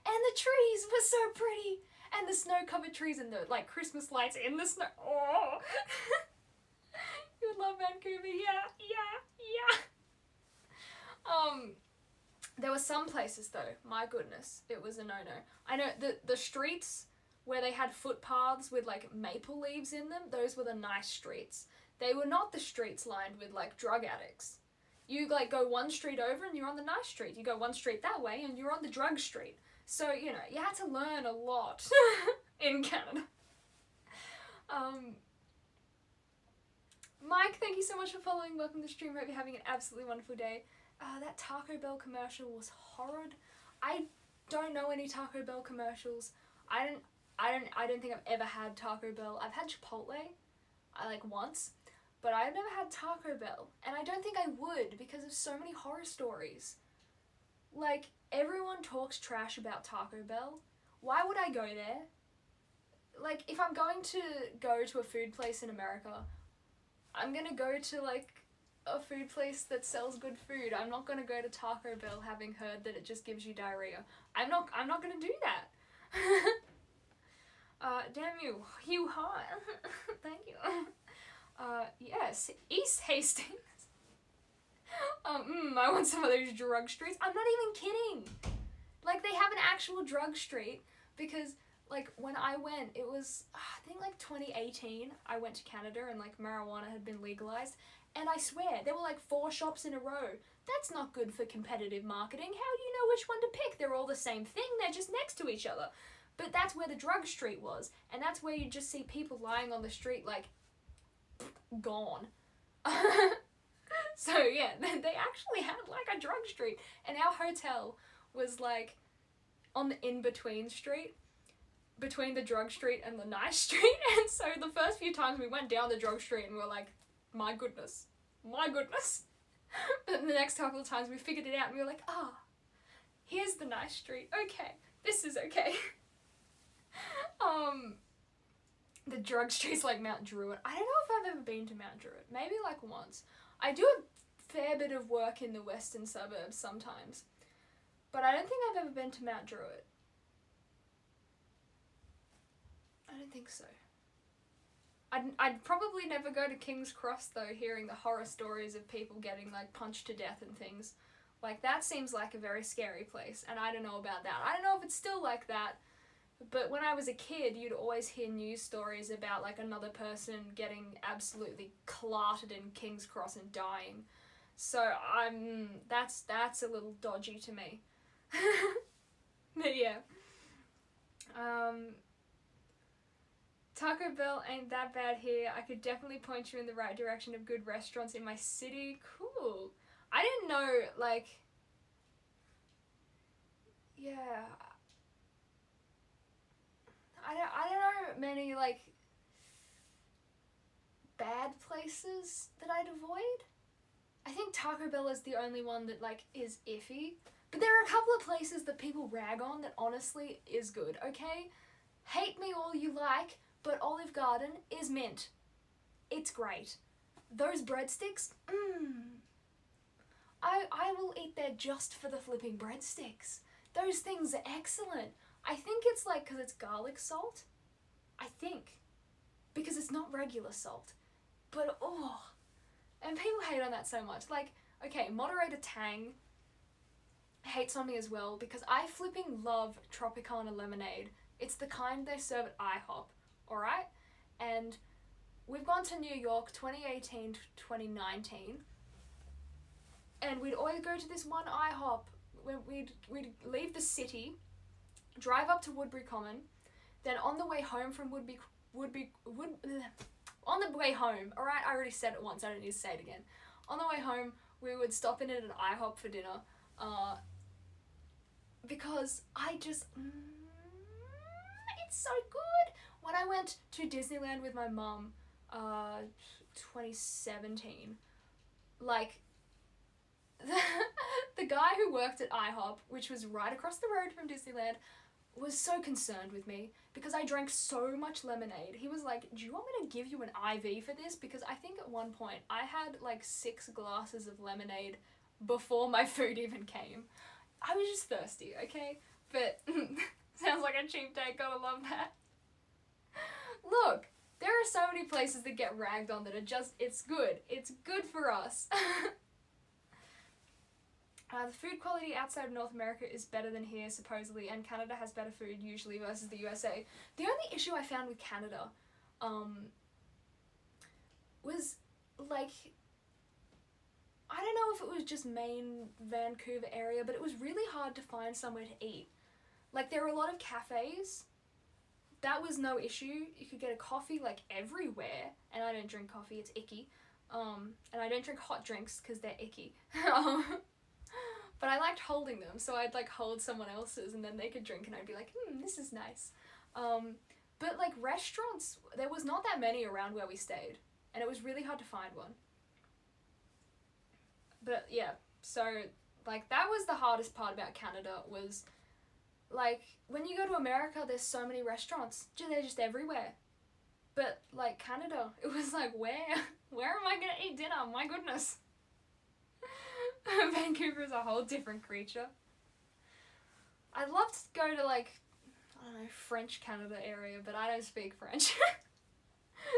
And the trees were so pretty. And the snow-covered trees and the, like, Christmas lights in the snow. Oh! You would love Vancouver. Yeah. There were some places, though. My goodness. It was a no-no. I know the streets where they had footpaths with, like, maple leaves in them, those were the nice streets. They were not the streets lined with, like, drug addicts. You, like, go one street over and you're on the nice street. You go one street that way and you're on the drug street. So, you know, you had to learn a lot in Canada. Mike, thank you so much for following. Welcome to the stream. Hope you're having an absolutely wonderful day. That Taco Bell commercial was horrid. I don't know any Taco Bell commercials. I don't think I've ever had Taco Bell. I've had Chipotle, once, but I've never had Taco Bell. And I don't think I would because of so many horror stories. Like, everyone talks trash about Taco Bell. Why would I go there? Like, if I'm going to go to a food place in America, I'm gonna go to, like, a food place that sells good food. I'm not gonna go to Taco Bell having heard that it just gives you diarrhea. I'm not gonna do that. Damn you. You hot. Thank you. Yes, East Hastings. I want some of those drug streets. I'm not even kidding. Like, they have an actual drug street because, like, when I went, it was, I think, like, 2018. I went to Canada and, like, marijuana had been legalized. And I swear, there were, like, 4 shops in a row. That's not good for competitive marketing. How do you know which one to pick? They're all the same thing. They're just next to each other. But that's where the drug street was. And that's where you just see people lying on the street, like, gone. So, yeah, they actually had, like, a drug street. And our hotel was, like, on the in-between street, between the drug street and the nice street. And so the first few times we went down the drug street and we were like, my goodness. But the next couple of times we figured it out and we were like, here's the nice street. Okay, this is okay. The drug street's like Mount Druitt. I don't know if I've ever been to Mount Druitt. Maybe, like, once. I do a fair bit of work in the western suburbs sometimes, but I don't think I've ever been to Mount Druitt. I don't think so. I'd probably never go to King's Cross though, hearing the horror stories of people getting like punched to death and things. Like that seems like a very scary place, and I don't know about that. I don't know if it's still like that, but when I was a kid, you'd always hear news stories about like another person getting absolutely clotted in King's Cross and dying. So that's a little dodgy to me. But yeah. Taco Bell ain't that bad here. I could definitely point you in the right direction of good restaurants in my city. Cool. I didn't know, like... Yeah. I don't know many, like, bad places that I'd avoid. I think Taco Bell is the only one that, like, is iffy. But there are a couple of places that people rag on that honestly is good, okay? Hate me all you like, but Olive Garden is mint. It's great. Those breadsticks, I will eat there just for the flipping breadsticks. Those things are excellent. I think it's like because it's garlic salt. I think. Because it's not regular salt. But, oh. And people hate on that so much. Like, okay, moderator Tang hates on me as well because I flipping love Tropicana lemonade. It's the kind they serve at IHOP, alright? And we've gone to New York 2018 to 2019, and we'd always go to this one IHOP when we'd leave the city, drive up to Woodbury Common, then on the way home from on the way home, alright, I already said it once, I don't need to say it again. On the way home, we would stop in at an IHOP for dinner, because I just, it's so good. When I went to Disneyland with my mum, 2017, like, the guy who worked at IHOP, which was right across the road from Disneyland, was so concerned with me because I drank so much lemonade. He was like, do you want me to give you an IV for this? Because I think at one point I had like 6 glasses of lemonade before my food even came. I was just thirsty, okay? But sounds like a cheap date, gotta love that. Look, there are so many places that get ragged on that are just, it's good. It's good for us. The food quality outside of North America is better than here, supposedly, and Canada has better food, usually, versus the USA. The only issue I found with Canada, was, like, I don't know if it was just main Vancouver area, but it was really hard to find somewhere to eat. Like, there were a lot of cafes. That was no issue. You could get a coffee, like, everywhere, and I don't drink coffee, it's icky. And I don't drink hot drinks, because they're icky. But I liked holding them, so I'd like hold someone else's and then they could drink and I'd be like, this is nice. But like restaurants, there was not that many around where we stayed, and it was really hard to find one. But yeah, so like that was the hardest part about Canada was like when you go to America, there's so many restaurants, they're just everywhere. But like Canada, it was like where am I gonna eat dinner? My goodness. Vancouver is a whole different creature. I'd love to go to like, I don't know, French Canada area, but I don't speak French.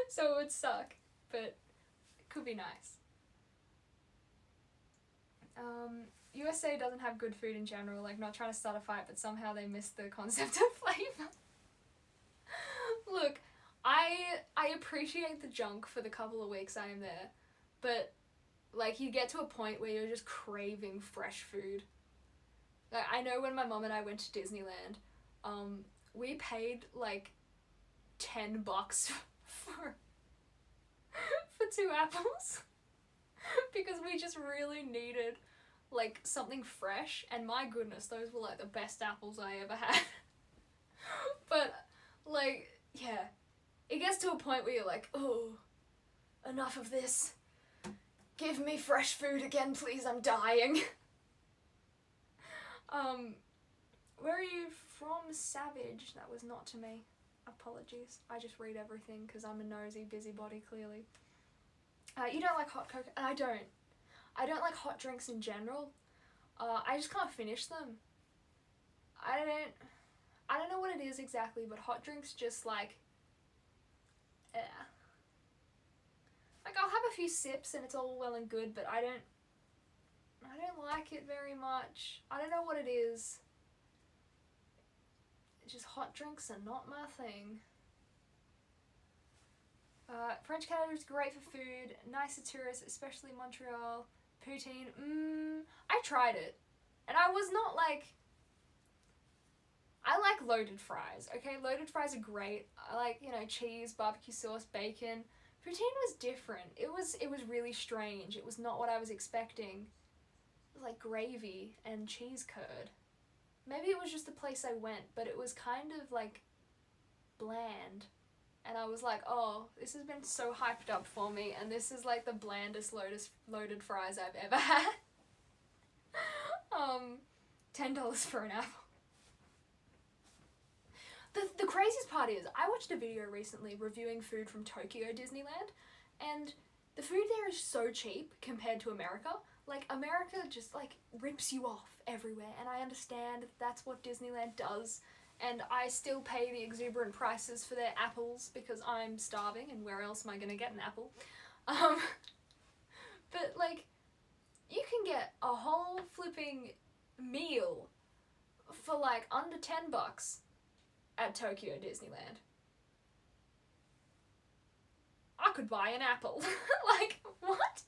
So it would suck, but it could be nice. USA doesn't have good food in general, like not trying to start a fight, but somehow they miss the concept of flavour. Look, I appreciate the junk for the couple of weeks I am there, but like, you get to a point where you're just craving fresh food. Like, I know when my mom and I went to Disneyland, we paid, like, $10 for 2 apples. Because we just really needed, like, something fresh. And my goodness, those were, like, the best apples I ever had. But, like, yeah. It gets to a point where you're like, oh, enough of this. Give me fresh food again, please, I'm dying. Where are you from, Savage? That was not to me. Apologies. I just read everything because I'm a nosy busybody, clearly. You don't like hot cocoa, and I don't. I don't like hot drinks in general. I just can't finish them. I don't know what it is exactly, but hot drinks just like, yeah. Like I'll have a few sips and it's all well and good, but I don't like it very much. I don't know what it is. It's just hot drinks are not my thing. French Canada is great for food, nice to tourists, especially Montreal. Poutine, I tried it, and I was not like, I like loaded fries, okay? Loaded fries are great. I like, you know, cheese, barbecue sauce, bacon. Poutine was different. It was really strange. It was not what I was expecting. It was like gravy and cheese curd. Maybe it was just the place I went, but it was kind of like bland. And I was like, oh, this has been so hyped up for me, and this is like the blandest loaded fries I've ever had. $10 for an apple. The craziest part is, I watched a video recently reviewing food from Tokyo Disneyland, and the food there is so cheap compared to America. Like, America just, like, rips you off everywhere, and I understand that's what Disneyland does, and I still pay the exuberant prices for their apples because I'm starving, and where else am I gonna get an apple? But, like, you can get a whole flipping meal for, like, under $10 at Tokyo Disneyland. I could buy an apple. Like, what?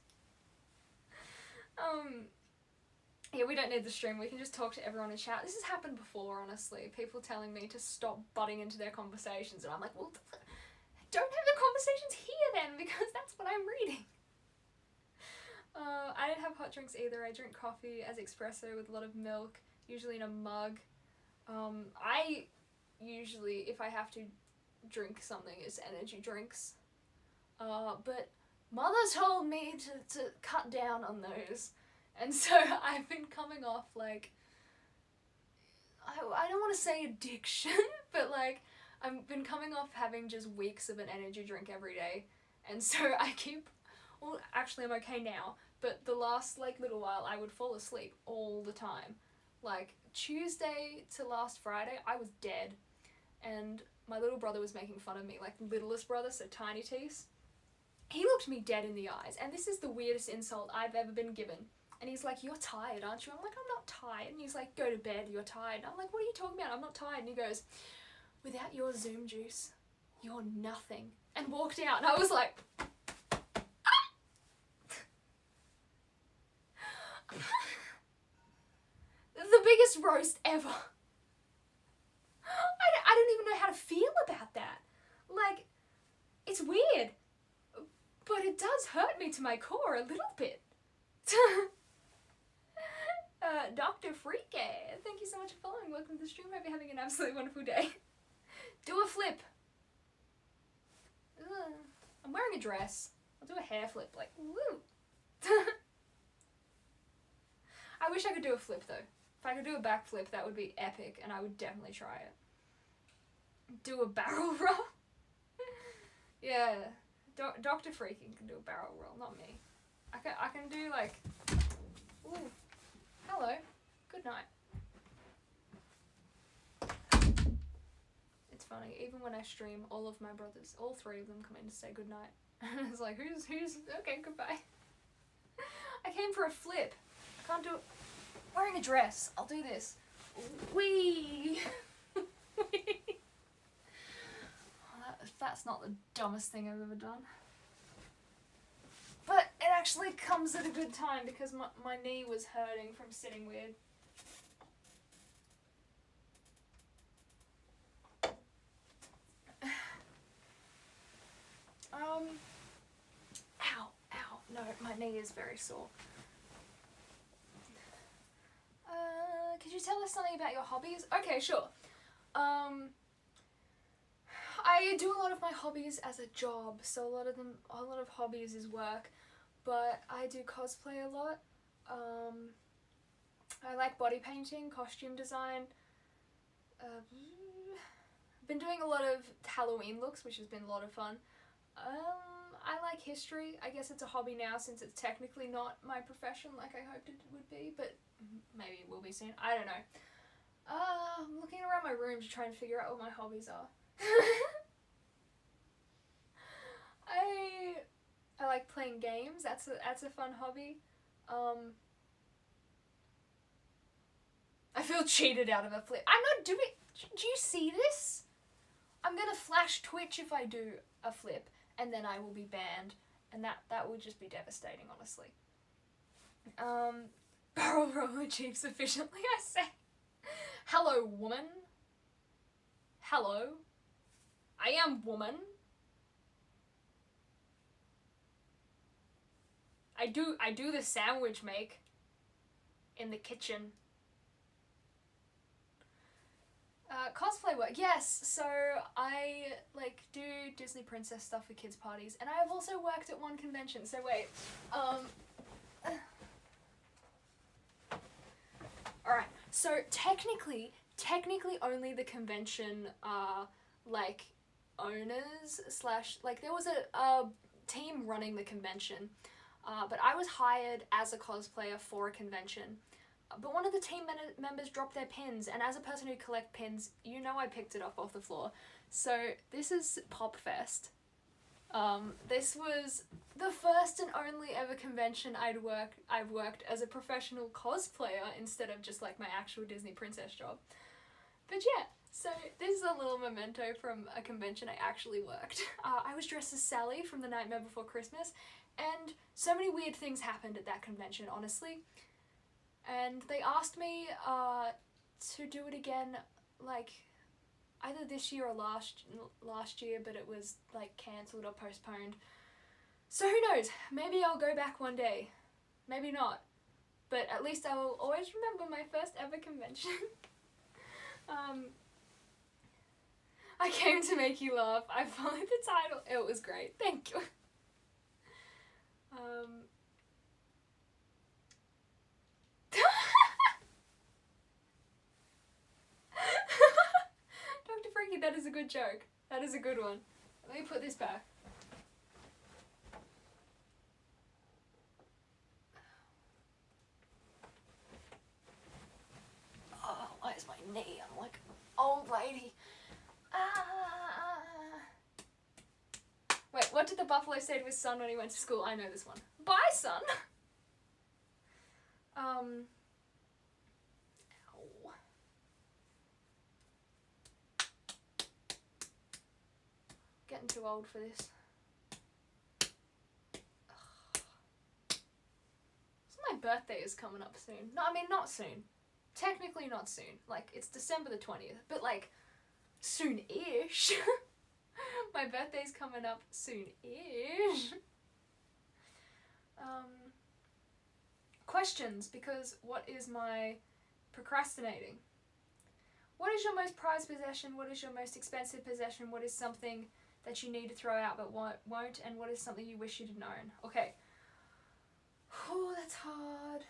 Yeah, we don't need the stream. We can just talk to everyone in chat. This has happened before, honestly. People telling me to stop butting into their conversations, and I'm like, well, don't have the conversations here then, because that's what I'm reading. I don't have hot drinks either. I drink coffee as espresso with a lot of milk, usually in a mug. I usually, if I have to drink something, it's energy drinks. But Mother told me to cut down on those. And so I've been coming off, like, I don't want to say addiction, but, like, I've been coming off having just weeks of an energy drink every day. And so I keep, well, actually I'm okay now, but the last, like, little while I would fall asleep all the time. Like, Tuesday to last Friday, I was dead. And my little brother was making fun of me, like, littlest brother, so Tiny Tees. He looked me dead in the eyes, and this is the weirdest insult I've ever been given. And he's like, you're tired, aren't you? I'm like, I'm not tired. And he's like, go to bed, you're tired. And I'm like, what are you talking about? I'm not tired. And he goes, without your Zoom juice, you're nothing. And walked out. And I was like, the biggest roast ever. I don't even know how to feel about that. Like, it's weird. But it does hurt me to my core a little bit. Dr. Freaky, thank you so much for following. Welcome to the stream. Hope you're having an absolutely wonderful day. Do a flip. Ugh. I'm wearing a dress. I'll do a hair flip, like, woo. I wish I could do a flip, though. If I could do a backflip, that would be epic, and I would definitely try it. Do a barrel roll? Yeah. Dr. Freaking can do a barrel roll, not me. I can do, like... Ooh. Hello. Good night. It's funny, even when I stream, all of my brothers, all three of them come in to say good night. And it's like, who's, okay, goodbye. I came for a flip. I can't do it. Wearing a dress. I'll do this. Whee! Whee! That's not the dumbest thing I've ever done. But it actually comes at a good time because my knee was hurting from sitting weird. Ow. No, my knee is very sore. Could you tell us something about your hobbies? Okay, sure. I do a lot of my hobbies as a job, so a lot of hobbies is work, but I do cosplay a lot. I like body painting, costume design. Been doing a lot of Halloween looks, which has been a lot of fun. I like history. I guess it's a hobby now since it's technically not my profession like I hoped it would be, but maybe it will be soon. I don't know. I'm looking around my room to try and figure out what my hobbies are. I like playing games. That's a fun hobby. I feel cheated out of a flip. I'm not doing... Do you see this? I'm gonna flash Twitch if I do a flip, and then I will be banned, and that would just be devastating, honestly. Barrel roll achieved sufficiently, I say. Hello, woman. Hello. I am woman. I do the sandwich make in the kitchen. Cosplay work, yes. So I like do Disney princess stuff for kids parties, and I have also worked at one convention. So wait, all right. So technically only the convention like owners slash like there was a team running the convention, but I was hired as a cosplayer for a convention. But one of the team members dropped their pins, and as a person who collect pins, you know I picked it up off the floor. So this is Pop Fest. This was the first and only ever convention I've worked as a professional cosplayer instead of just like my actual Disney princess job. But yeah, so this is a little memento from a convention I actually worked. I was dressed as Sally from The Nightmare Before Christmas, and so many weird things happened at that convention, honestly. And they asked me to do it again, like either this year or last year, but it was like cancelled or postponed. So who knows? Maybe I'll go back one day. Maybe not. But at least I will always remember my first ever convention. I came to make you laugh. I followed the title. It was great. Thank you. Dr. Freaky, that is a good joke. That is a good one. Let me put this back. Oh, why is my knee? I'm like an old lady. Wait, what did the buffalo say to his son when he went to school? I know this one. Bye, son! Ow. Getting too old for this. So my birthday is coming up soon. No, I mean, not soon. Technically not soon. Like, it's December the 20th. But, like, soon-ish. My birthday's coming up soon-ish. Questions, because what is my procrastinating? What is your most prized possession? What is your most expensive possession? What is something that you need to throw out but won't? And what is something you wish you didn't own? Okay. Oh, that's hard.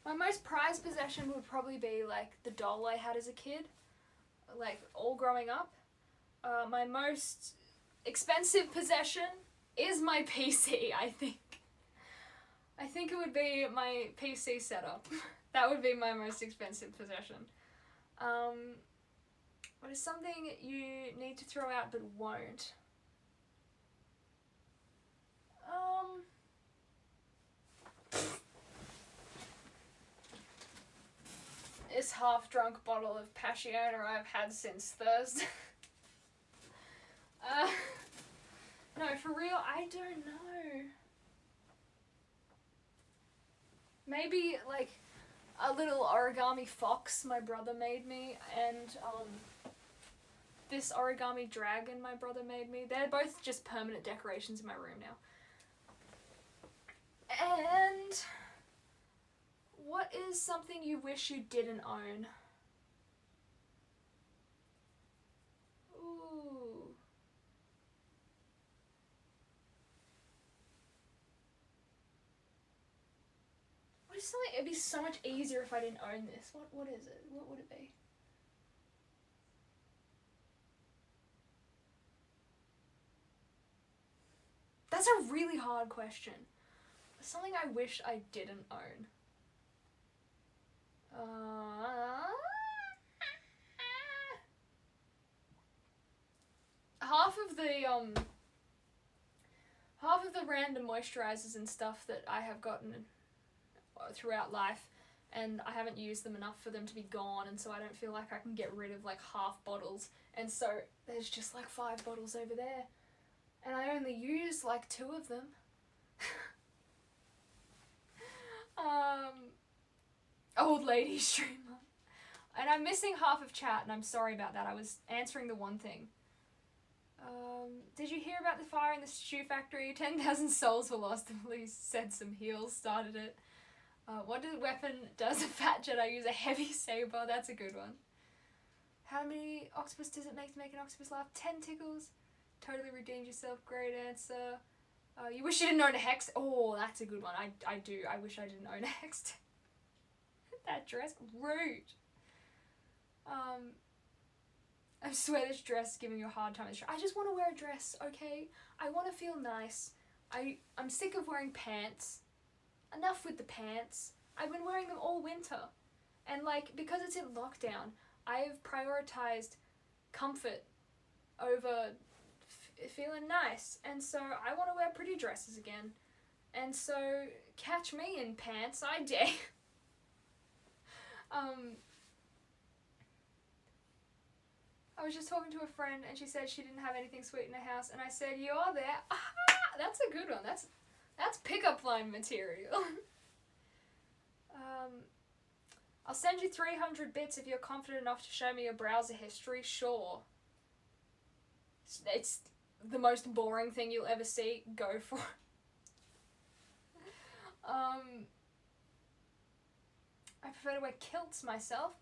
My most prized possession would probably be, like, the doll I had as a kid. Like, all growing up. My most expensive possession is my PC, I think. I think it would be my PC setup. That would be my most expensive possession. What is something you need to throw out but won't? This half-drunk bottle of Passiona I've had since Thursday. No, for real, I don't know. Maybe, like, a little origami fox my brother made me, and, this origami dragon my brother made me. They're both just permanent decorations in my room now. And what is something you wish you didn't own? Ooh. What was something, it'd be so much easier if I didn't own this. What is it? What would it be? That's a really hard question. Something I wish I didn't own. Half of the random moisturizers and stuff that I have gotten throughout life, and I haven't used them enough for them to be gone, and so I don't feel like I can get rid of like half bottles, and so there's just like 5 bottles over there, and I only use like 2 of them. Old lady streamer. And I'm missing half of chat, and I'm sorry about that. I was answering the one thing. Did you hear about the fire in the shoe factory? 10,000 souls were lost, and police said some heels started it. What weapon does a fat Jedi use? A heavy saber. That's a good one. How many octopus does it make to make an octopus laugh? 10 tickles. Totally redeemed yourself. Great answer. You wish you didn't own a hex. Oh, that's a good one. I do. I wish I didn't own a hex. That dress. Rude. I swear this dress is giving you a hard time. I just want to wear a dress, okay? I want to feel nice. I'm sick of wearing pants. Enough with the pants. I've been wearing them all winter. And like, because it's in lockdown, I've prioritized comfort over feeling nice. And so I want to wear pretty dresses again. And so catch me in pants, I dare. I was just talking to a friend and she said she didn't have anything sweet in her house, and I said, you are there. Aha! That's a good one. That's pickup line material. I'll send you 300 bits if you're confident enough to show me your browser history. Sure. It's the most boring thing you'll ever see. Go for it. I prefer to wear kilts myself.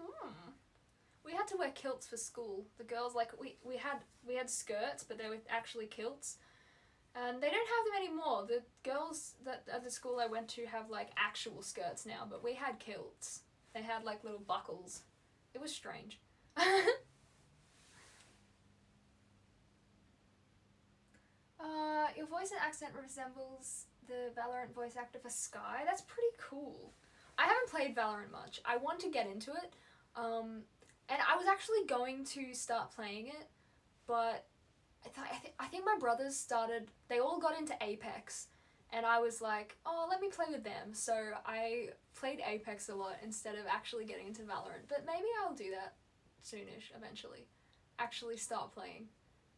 We had to wear kilts for school. The girls, like, we had skirts, but they were actually kilts. And they don't have them anymore. The girls that at the school I went to have like actual skirts now, but we had kilts. They had like little buckles. It was strange. Your voice and accent resembles the Valorant voice actor for Sky. That's pretty cool. I haven't played Valorant much. I want to get into it. And I was actually going to start playing it, but I think my brothers started, they all got into Apex, and I was like, oh, let me play with them. So I played Apex a lot instead of actually getting into Valorant, but maybe I'll do that soonish, eventually. Actually start playing,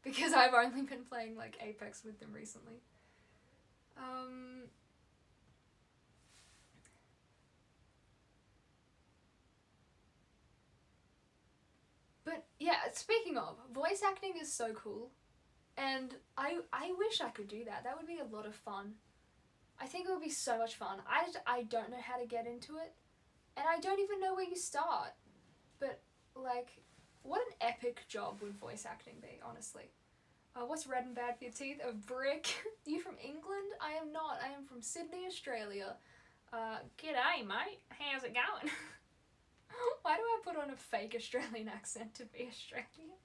because I've only been playing like Apex with them recently. But yeah, speaking of, voice acting is so cool. And I wish I could do that. That would be a lot of fun. I think it would be so much fun. I don't know how to get into it. And I don't even know where you start. But, like, what an epic job would voice acting be, honestly. What's red and bad for your teeth? A brick. Are you from England? I am not. I am from Sydney, Australia. G'day, mate. How's it going? Why do I put on a fake Australian accent to be Australian?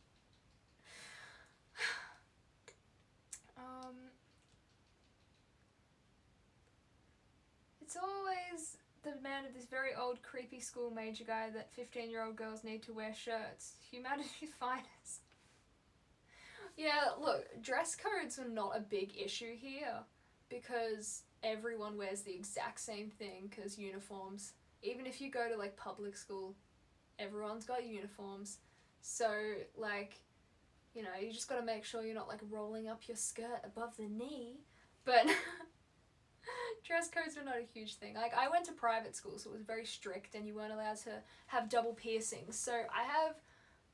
It's always the demand of this very old, creepy school major guy that 15-year-old girls need to wear shirts. Humanity's finest. Yeah, look, dress codes are not a big issue here because everyone wears the exact same thing because uniforms. Even if you go to, like, public school, everyone's got uniforms. So, like, you know, you just gotta make sure you're not, like, rolling up your skirt above the knee. But dress codes were not a huge thing. Like, I went to private school, so it was very strict, and you weren't allowed to have double piercings. So I have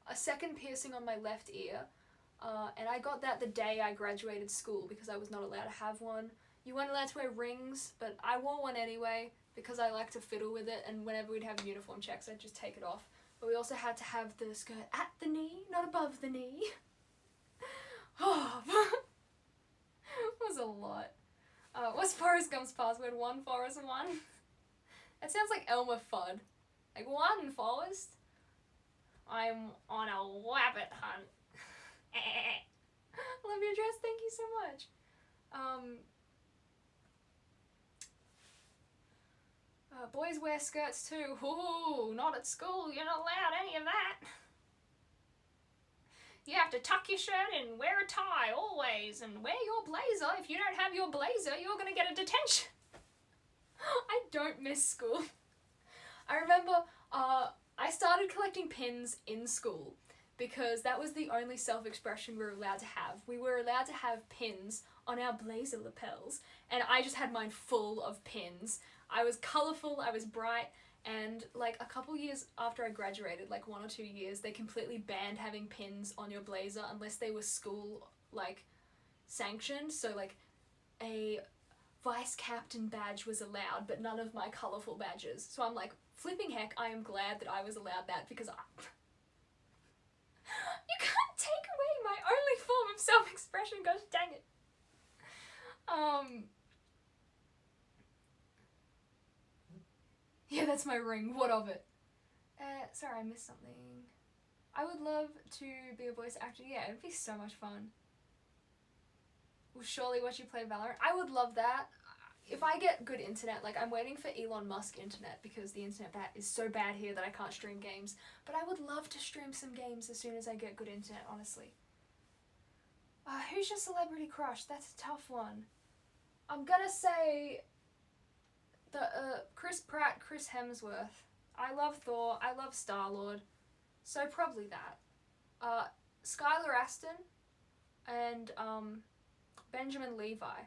a second piercing on my left ear, and I got that the day I graduated school because I was not allowed to have one. You weren't allowed to wear rings, but I wore one anyway because I like to fiddle with it, and whenever we'd have uniform checks, I'd just take it off. But we also had to have the skirt at the knee, not above the knee. Oh, it was a lot. What's Forrest Gump's password? 1 Forrest 1. It sounds like Elmer Fudd. Like, one Forrest. I'm on a wabbit hunt. Love your dress, thank you so much. Boys wear skirts too. Ooh, not at school, you're not allowed any of that. You have to tuck your shirt in, wear a tie always, and wear your blazer. If you don't have your blazer, you're gonna get a detention. I don't miss school. I remember I started collecting pins in school because that was the only self-expression we were allowed to have. We were allowed to have pins on our blazer lapels, and I just had mine full of pins. I was colourful, I was bright, and like a couple years after I graduated, like 1 or 2 years, they completely banned having pins on your blazer unless they were school like sanctioned. So like a vice captain badge was allowed, but none of my colourful badges. So I'm like, flipping heck, I am glad that I was allowed that, because you can't take away my only form of self-expression, gosh dang it. Yeah, that's my ring. What of it? Sorry, I missed something. I would love to be a voice actor. Yeah, it'd be so much fun. Will surely watch you play Valorant. I would love that. If I get good internet, like I'm waiting for Elon Musk internet because the internet is so bad here that I can't stream games. But I would love to stream some games as soon as I get good internet, honestly. Who's your celebrity crush? That's a tough one. I'm gonna say Chris Pratt, Chris Hemsworth. I love Thor, I love Star-Lord, so probably that. Skylar Aston and Benjamin Levi.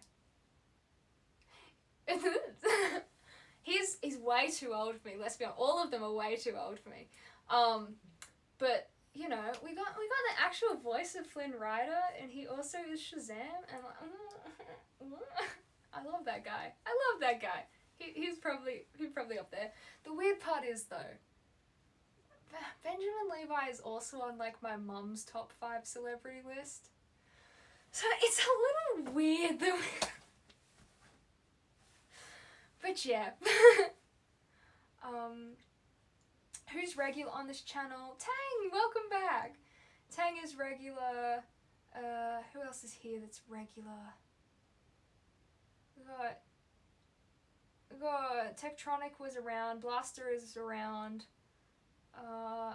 He's way too old for me, let's be honest. All of them are way too old for me. But you know, we got the actual voice of Flynn Rider, and he also is Shazam, and I love that guy. I love that guy. He's probably up there. The weird part is though, Benjamin Levi is also on like my mum's top 5 celebrity list. So it's a little weird that but yeah. Who's regular on this channel? Tang, welcome back. Tang is regular. Who else is here that's regular? We got Tektronic was around, Blaster is around,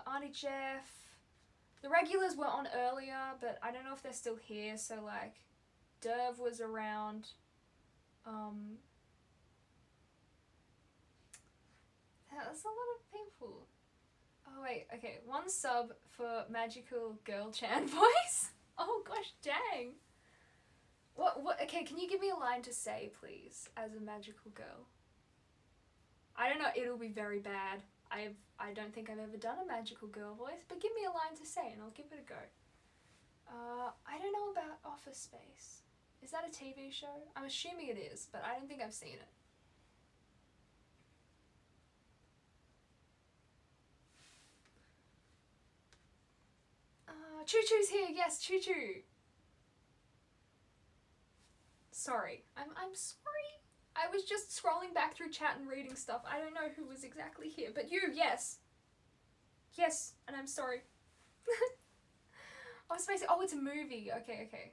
Auntie Jeff. The regulars were on earlier, but I don't know if they're still here, so like, Derv was around, that's a lot of people. Oh wait, okay, 1 sub for Magical Girl Chan voice? Oh gosh, dang. What, okay, can you give me a line to say, please, as a magical girl? I don't know, it'll be very bad. I don't think I've ever done a magical girl voice, but give me a line to say and I'll give it a go. I don't know about Office Space. Is that a TV show? I'm assuming it is, but I don't think I've seen it. Choo Choo's here, yes, Choo Choo. Sorry, I'm sorry. I was just scrolling back through chat and reading stuff. I don't know who was exactly here, but you, yes. Yes, and I'm sorry. Oh, Space, oh, it's a movie. Okay.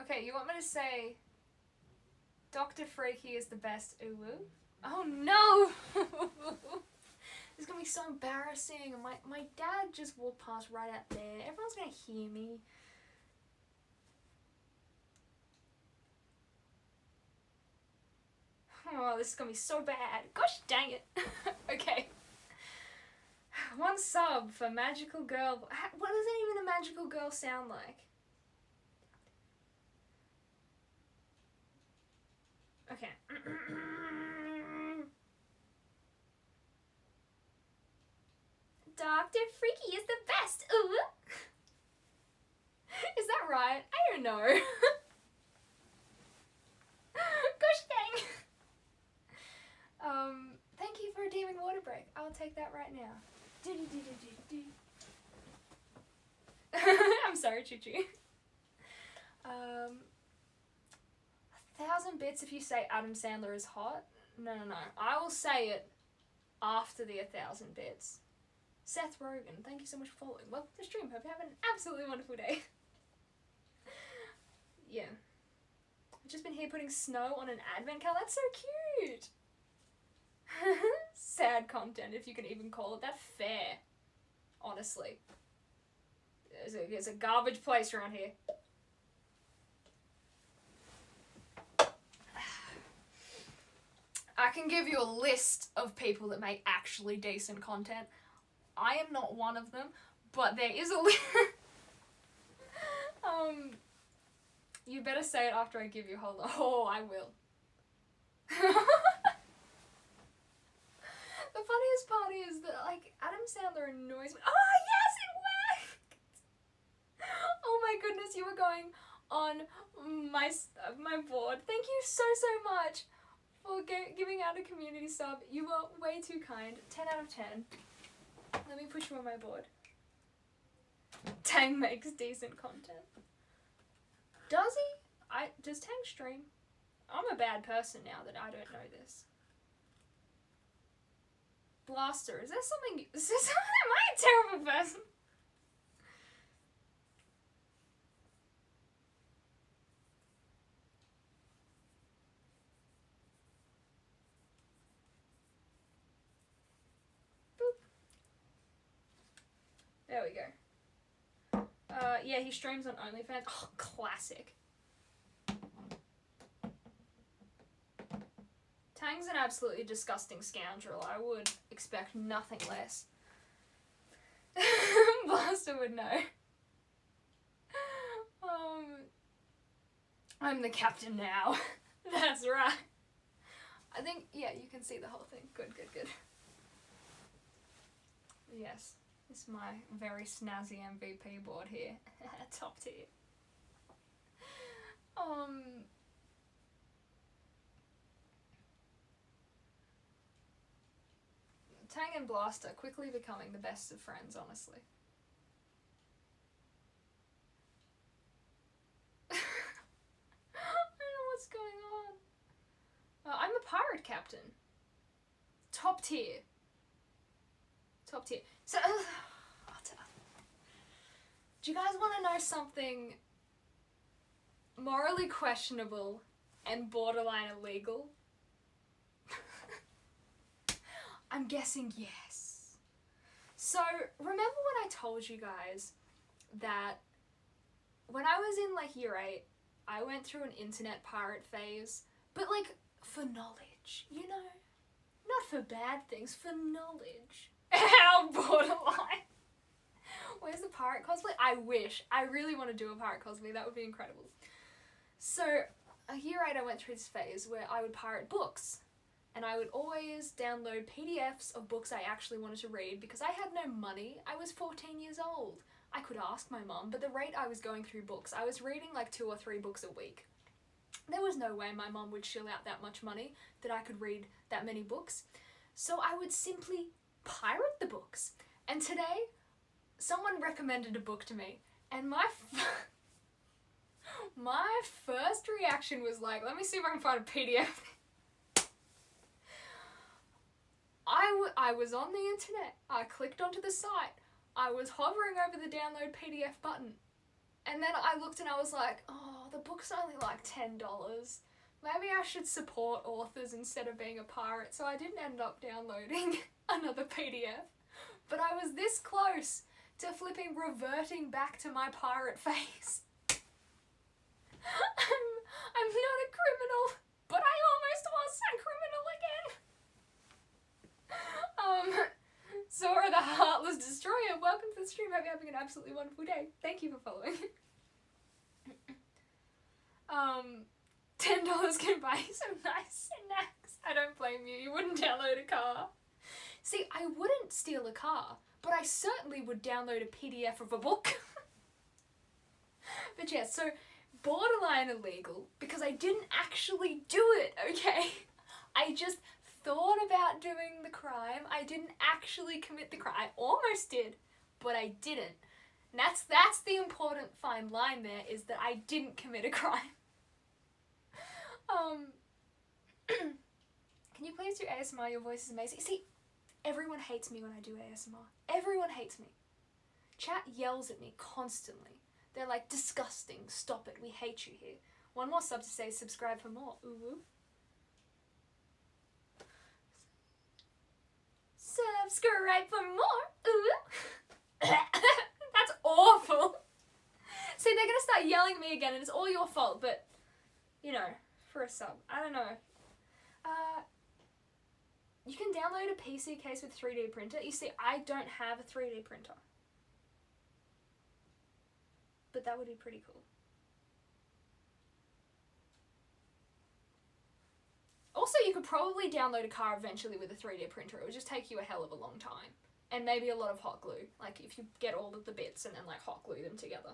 Okay, you want me to say Dr. Freaky is the best, ooh. Oh no! It's gonna be so embarrassing. My dad just walked past right out there. Everyone's gonna hear me. Oh, this is gonna be so bad. Gosh dang it. Okay. 1 sub for Magical Girl. What does even a magical girl sound like? Okay. Dr. Freaky is the best. Ooh. Is that right? I don't know. Gosh dang. Thank you for redeeming water break. I'll take that right now. I'm Sorry, Choo-Choo. 1,000 bits if you say Adam Sandler is hot. No. I will say it after the 1,000 bits. Seth Rogen, thank you so much for following. Welcome to the stream. Hope you have an absolutely wonderful day. Yeah. I've just been here putting snow on an advent calendar. That's so cute. Sad content, if you can even call it that. Fair. Honestly. It's a garbage place around here. I can give you a list of people that make actually decent content. I am not one of them, but there is a list. You better say it after I give you. Hold on. Oh, I will. The funniest part is that, like, Adam Sandler annoys me. Oh, yes, it worked! Oh my goodness, you were going on my board. Thank you so much for giving out a community sub. You were way too kind. 10 out of 10. Let me put you on my board. Tang makes decent content. Does he? Does Tang stream? I'm a bad person now that I don't know this. Blaster, is there something? Am I a terrible person? Boop. There we go. Yeah, he streams on OnlyFans. Oh, classic. Tang's an absolutely disgusting scoundrel. I would expect nothing less. Blaster would know. I'm the captain now. That's right. I think, yeah, you can see the whole thing. Good. Yes. This is my very snazzy MVP board here. Top tier. Tang and Blaster quickly becoming the best of friends, honestly. I don't know what's going on. I'm a pirate captain. Top tier. So, do you guys want to know something morally questionable and borderline illegal? I'm guessing yes. So, remember when I told you guys that when I was in, like, year 8, I went through an internet pirate phase, but, like, for knowledge, you know? Not for bad things, for knowledge. How borderline. Where's the pirate cosplay? I wish. I really want to do a pirate cosplay. That would be incredible. So, year 8, I went through this phase where I would pirate books. And I would always download PDFs of books I actually wanted to read because I had no money. I was 14 years old. I could ask my mum, but the rate I was going through books, I was reading like 2 or 3 books a week. There was no way my mum would shill out that much money that I could read that many books. So I would simply pirate the books. And today, someone recommended a book to me, and my first reaction was like, let me see if I can find a PDF. I was on the internet, I clicked onto the site, I was hovering over the download PDF button, and then I looked and I was like, oh, the book's only like $10. Maybe I should support authors instead of being a pirate, so I didn't end up downloading another PDF. But I was this close to reverting back to my pirate phase. I'm not a criminal, but I almost was a criminal again. Zora the Heartless Destroyer, welcome to the stream. Hope you're having an absolutely wonderful day. Thank you for following. $10 can buy you some nice snacks. I don't blame you. You wouldn't download a car. See, I wouldn't steal a car, but I certainly would download a PDF of a book. But yeah, so borderline illegal because I didn't actually do it, okay? I just thought about doing the crime. I didn't actually commit the crime. I almost did, but I didn't. And that's the important fine line there, is that I didn't commit a crime. Can you please do ASMR? Your voice is amazing. See, everyone hates me when I do ASMR. Everyone hates me. Chat yells at me constantly. They're like, disgusting, stop it, we hate you here. One more sub to say subscribe for more. Ooh woo. Subscribe for more. Ooh. That's awful. See, they're gonna start yelling at me again and it's all your fault, but, you know, for a sub. I don't know. You can download a PC case with 3D printer. You see, I don't have a 3D printer. But that would be pretty cool. Also, you could probably download a car eventually with a 3D printer. It would just take you a hell of a long time. And maybe a lot of hot glue. Like, if you get all of the bits and then, like, hot glue them together.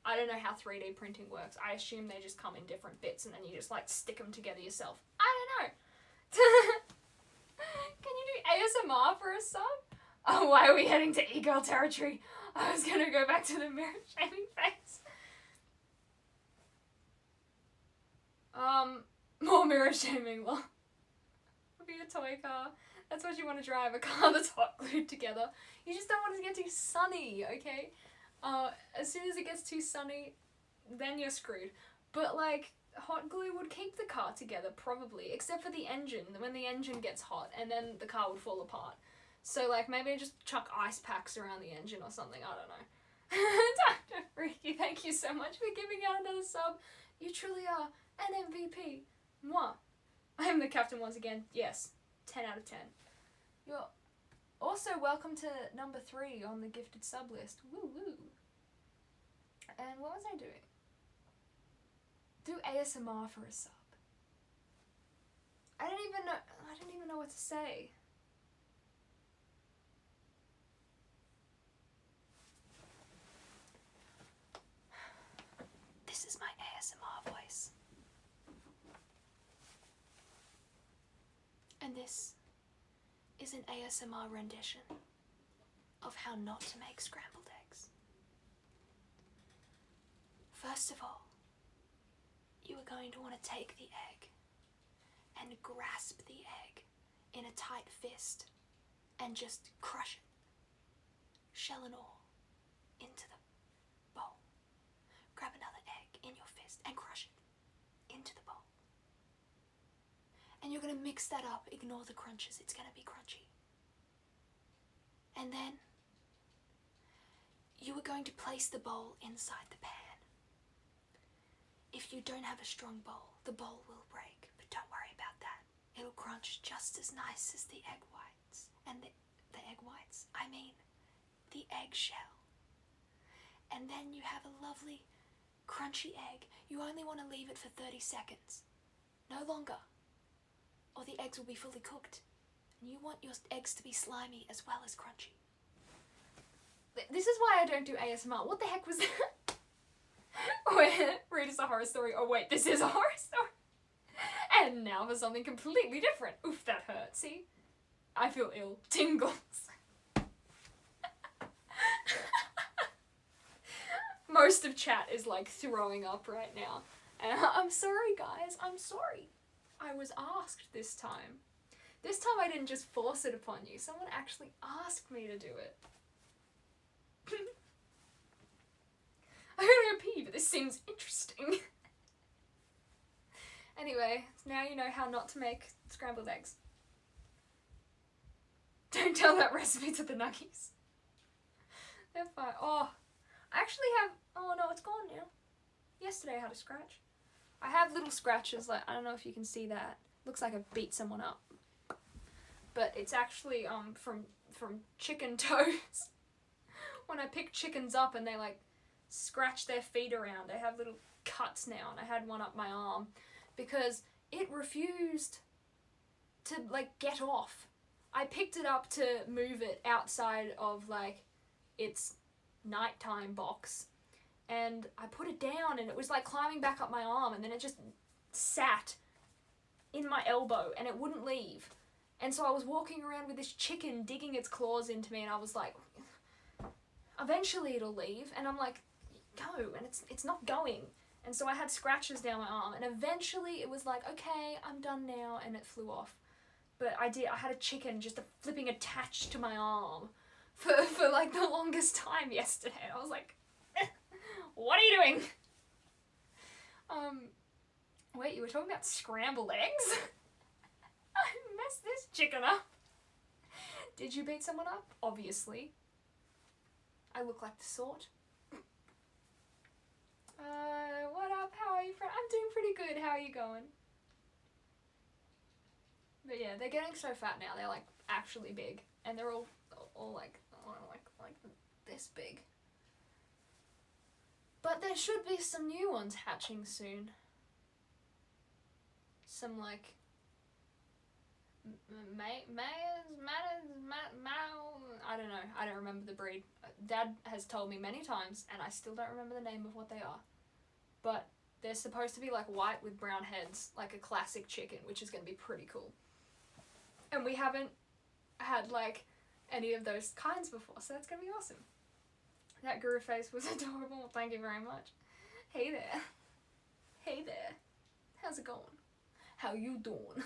I don't know how 3D printing works. I assume they just come in different bits and then you just, like, stick them together yourself. I don't know. Can you do ASMR for a sub? Oh, why are we heading to e-girl territory? I was gonna go back to the mirror shaming face. More mirror shaming, lol. It'll be a toy car. That's what you want to drive, a car that's hot glued together. You just don't want it to get too sunny, okay? As soon as it gets too sunny, then you're screwed. But, like, hot glue would keep the car together, probably, except for the engine, when the engine gets hot, and then the car would fall apart. So, like, maybe just chuck ice packs around the engine or something, I don't know. Dr. Freaky, thank you so much for giving out another sub. You truly are an MVP. Mwah. I am the captain once again. Yes. 10 out of 10. You're also welcome to number 3 on the gifted sub list. Woo woo. And what was I doing? Do ASMR for a sub. I didn't even know what to say. This is my ASMR voice. And this is an ASMR rendition of how not to make scrambled eggs. First of all, you are going to want to take the egg and grasp the egg in a tight fist and just crush it, shell and all, into the bowl. Grab another egg in your fist and crush it into the bowl. And you're going to mix that up. Ignore the crunches. It's going to be crunchy. And then you are going to place the bowl inside the pan. If you don't have a strong bowl, the bowl will break. But don't worry about that. It'll crunch just as nice as the egg whites. And the egg whites, I mean the eggshell. And then you have a lovely crunchy egg. You only want to leave it for 30 seconds. No longer. Or the eggs will be fully cooked. And you want your eggs to be slimy as well as crunchy. This is why I don't do ASMR. What the heck was that? Read us a horror story. Oh wait, this is a horror story. And now for something completely different. Oof, that hurt. See? I feel ill. Tingles. Most of chat is like throwing up right now. And I'm sorry guys, I'm sorry. I was asked this time. This time I didn't just force it upon you. Someone actually asked me to do it. I'm gonna go pee, but this seems interesting. Anyway, now you know how not to make scrambled eggs. Don't tell that recipe to the nuggies. They're fine. Oh, I actually have... Oh no, it's gone now. Yesterday I had a scratch. I have little scratches, like, I don't know if you can see that. Looks like I've beat someone up. But it's actually from chicken toes. When I pick chickens up and they like scratch their feet around, I have little cuts now, and I had one up my arm because it refused to like get off. I picked it up to move it outside of like its nighttime box, and I put it down and it was like climbing back up my arm, and then it just sat in my elbow and it wouldn't leave. And so I was walking around with this chicken digging its claws into me, and I was like, eventually it'll leave, and I'm like, go, and it's not going. And so I had scratches down my arm, and eventually it was like, okay, I'm done now, and it flew off. But I had a chicken just flipping attached to my arm for like the longest time yesterday. I was like, what are you doing? Wait, you were talking about scrambled eggs? I messed this chicken up. Did you beat someone up? Obviously. I look like the sort. What up? How are you, friend? I'm doing pretty good. How are you going? But yeah, they're getting so fat now. They're like actually big, and they're all like this big. But there should be some new ones hatching soon. Some like I don't know. I don't remember the breed. Dad has told me many times, and I still don't remember the name of what they are. But they're supposed to be like white with brown heads, like a classic chicken, which is going to be pretty cool. And we haven't had like any of those kinds before, so that's going to be awesome. That guru face was adorable. Thank you very much. Hey there. Hey there. How's it going? How you doing?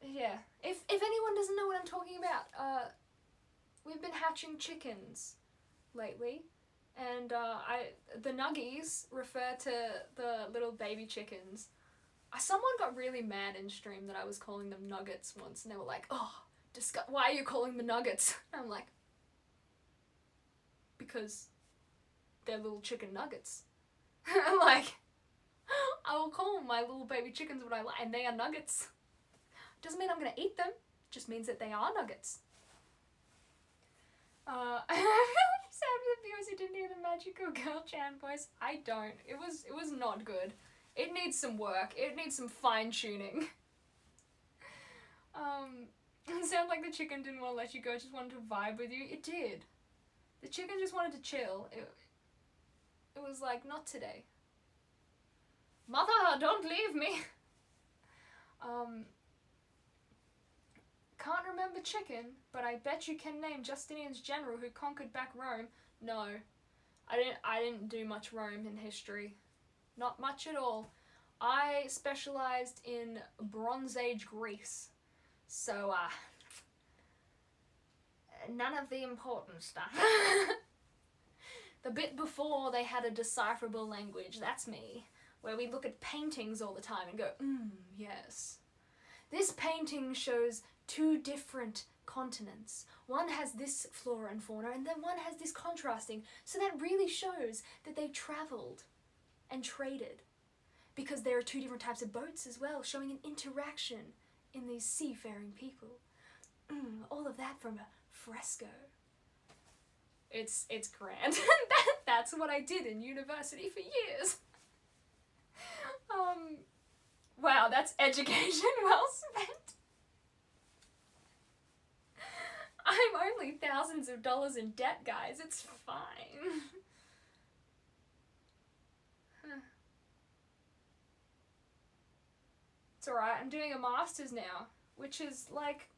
Yeah. If anyone doesn't know what I'm talking about, we've been hatching chickens lately, and the nuggies refer to the little baby chickens. Someone got really mad in stream that I was calling them nuggets once, and they were like, "Oh, why are you calling them nuggets?" And I'm like, because they're little chicken nuggets. I'm like, I will call my little baby chickens what I like, and they are nuggets. Doesn't mean I'm gonna eat them, just means that they are nuggets. I'm sad for the viewers who didn't hear the magical girl Chan voice. I don't. It was not good. It needs some work. It needs some fine tuning. It sounded like the chicken didn't want to let you go, just wanted to vibe with you. It did. The chicken just wanted to chill. It was like, not today. Mother, don't leave me. Can't remember chicken, but I bet you can name Justinian's general who conquered back Rome. No, I didn't do much Rome in history. Not much at all. I specialized in Bronze Age Greece. So, none of the important stuff. The bit before they had a decipherable language, that's me. Where we look at paintings all the time and go, yes. This painting shows 2 different continents. One has this flora and fauna, and then one has this contrasting. So that really shows that they travelled and traded. Because there are 2 different types of boats as well, showing an interaction in these seafaring people. All of that from a fresco. It's grand. That's what I did in university for years. Wow, that's education well spent. I'm only thousands of dollars in debt, guys. It's fine. It's alright, I'm doing a master's now, which is like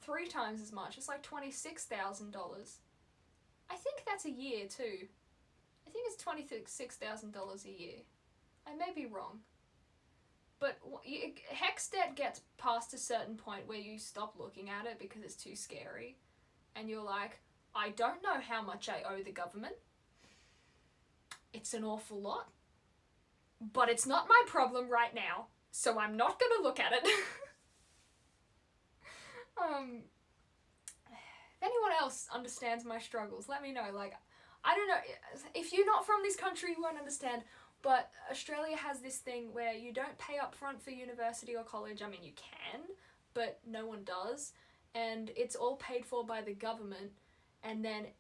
3 times as much. It's like $26,000. I think that's a year too. I think it's $26,000 a year. I may be wrong. But hex debt gets past a certain point where you stop looking at it because it's too scary. And you're like, I don't know how much I owe the government. It's an awful lot. But it's not my problem right now. So I'm not going to look at it. If anyone else understands my struggles, let me know. Like, I don't know. If you're not from this country, you won't understand. But Australia has this thing where you don't pay up front for university or college. I mean, you can, but no one does. And it's all paid for by the government. And then